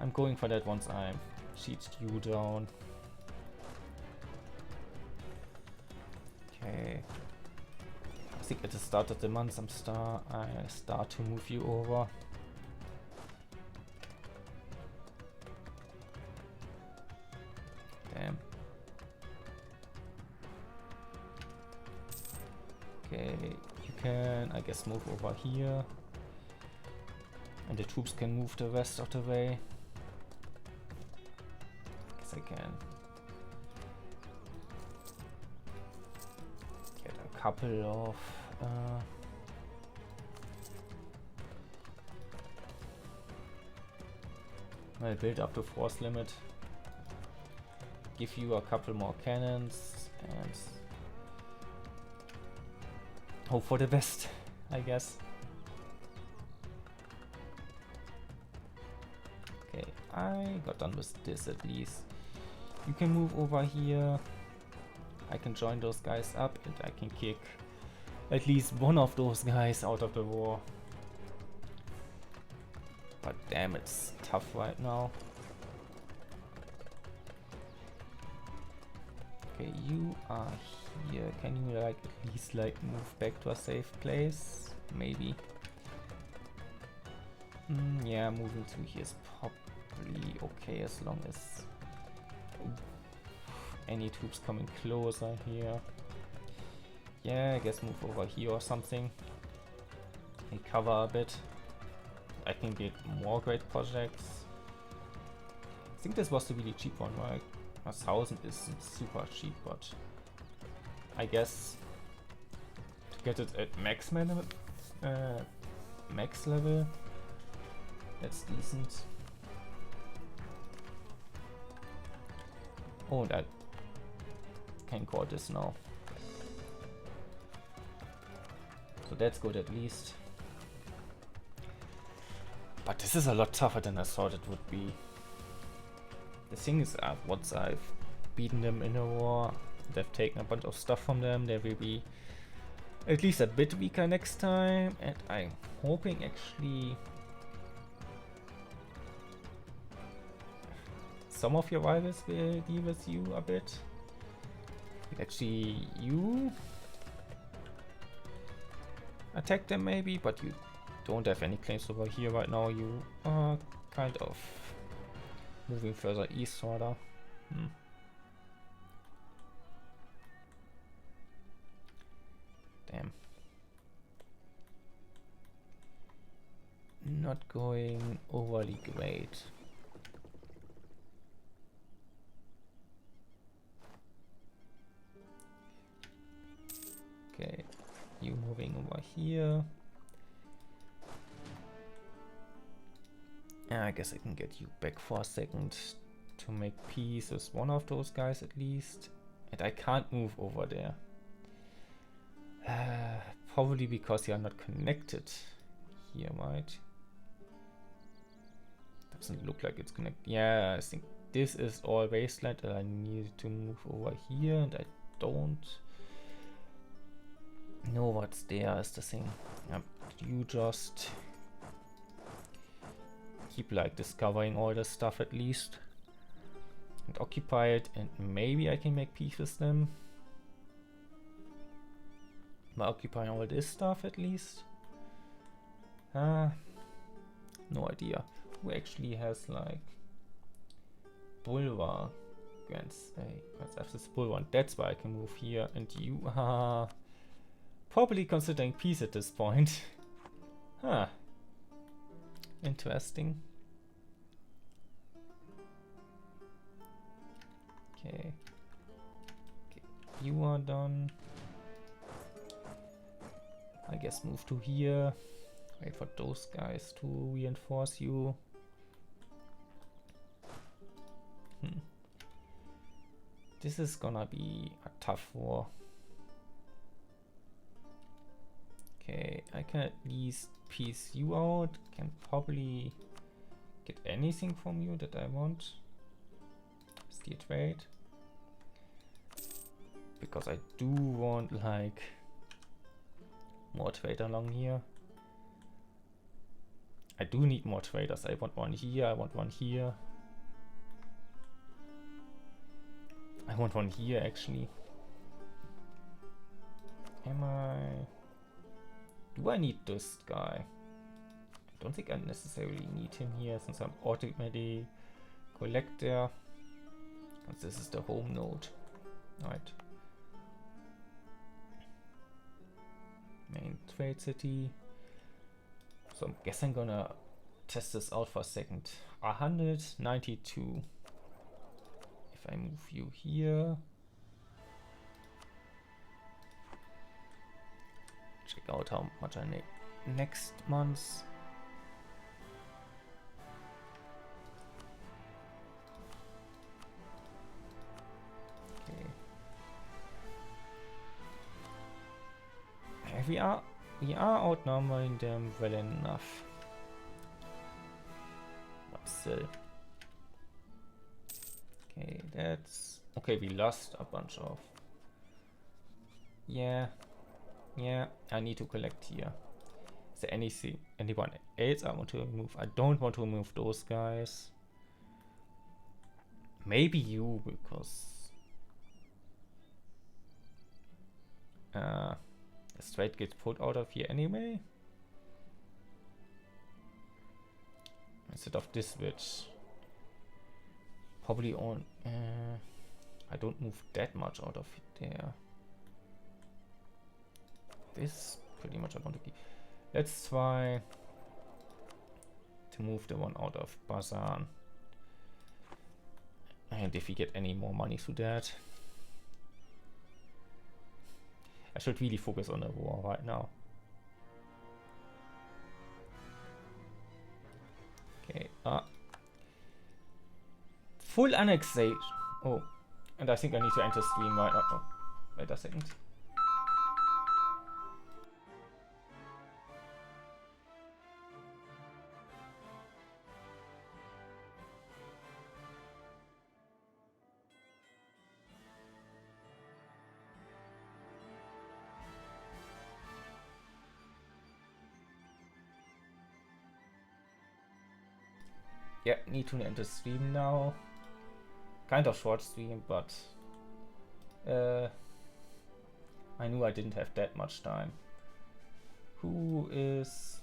S1: I'm going for that once I'm sieged you down. Okay. I think at the start of the month I start to move you over. Damn. Okay, you can, I guess, move over here. And the troops can move the rest of the way. Guess I can. Get a couple of... I'll build up to force limit. Give you a couple more cannons and hope for the best, I guess. Okay, I got done with this at least. You can move over here. I can join those guys up and I can kick at least one of those guys out of the war. But damn, it's tough right now. Okay, you are here. Can you like at least like move back to a safe place? Maybe. Yeah, moving through here is probably okay as long as any troops coming closer here. Yeah, I guess move over here or something. And cover a bit. I can get more great projects. I think this was the really cheap one, right? 1,000 isn't super cheap, but I guess to get it at max level, that's decent. Oh, that can call this now. So that's good at least. But this is a lot tougher than I thought it would be. The thing is, once I've beaten them in a war, they've taken a bunch of stuff from them, they will be at least a bit weaker next time, and I'm hoping actually some of your rivals will deal with you a bit. Actually, you attack them maybe, but you don't have any claims over here right now. You are kind of moving further east, rather. Damn. Not going overly great. Okay, you moving over here. Yeah, I guess I can get you back for a second to make peace with one of those guys at least. And I can't move over there. Probably because you are not connected here, right? Doesn't look like it's connected. Yeah, I think this is all wasteland and I need to move over here and I don't know what's there is the thing. You just keep like discovering all this stuff at least and occupy it, and maybe I can make peace with them by occupying all this stuff at least. No idea who actually has like bulwark grants. Let's have this bulwark. That's why I can move here, and you are probably considering peace at this point. Huh. Interesting. Okay. You are done. I guess move to here. Wait for those guys to reinforce you. This is gonna be a tough war. Okay, I can at least piece you out. Can probably get anything from you that I want. Steer trade. Because I do want like more trade along here. I do need more traders. I want one here, I want one here. I want one here actually. Do I need this guy? I don't think I necessarily need him here since I'm automatically collector. This is the home node. Right. Main trade city. So I guess I'm gonna test this out for a second. 192. If I move you here. Check out how much I need next month. Okay. We are outnumbering them well enough. But still. Okay, that's okay. We lost a bunch of. Yeah, I need to collect here. Is there anyone else I want to remove? I don't want to remove those guys. Maybe you, because the strait gets pulled out of here anyway. Instead of this switch. Probably on. I don't move that much out of there. This pretty much I want to keep. Let's try to move the one out of Bazan. And if we get any more money through that. I should really focus on the war right now. Okay. Full annexation. Oh. And I think I need to enter stream right now. Oh, wait a second. Yeah, need to enter stream now. Kind of short stream, but I knew I didn't have that much time. Who is...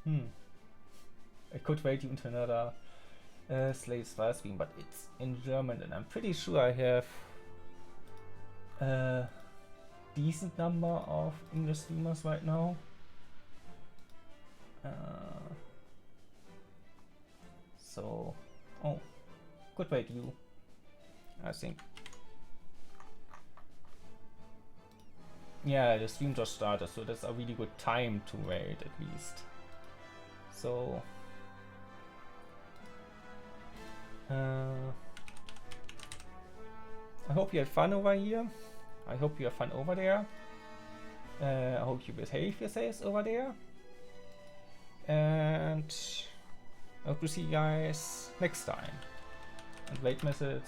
S1: I could wait into another Slaves file stream, but it's in German, and I'm pretty sure I have a decent number of English streamers right now. So, oh, could wait you, I think. Yeah, the stream just started, so that's a really good time to wait at least. So, I hope you had fun over here. I hope you have fun over there. I hope you behave yourselves over there. And I hope to see you guys next time. And wait message.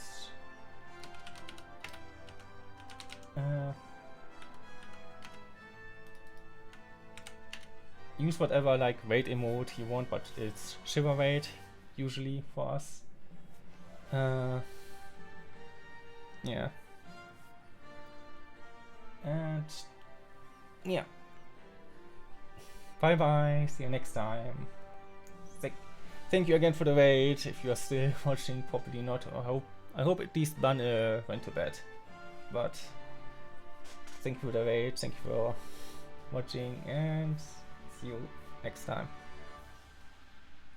S1: Use whatever like wait emote you want, but it's shiver wait usually for us. Yeah. And yeah. Bye bye. See you next time. Thank you again for the wait. If you are still watching, probably not. I hope at least one went to bed. But thank you for the wait. Thank you for watching, and see you next time.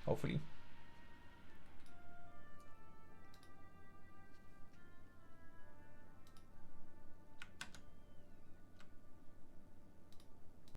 S1: Hopefully.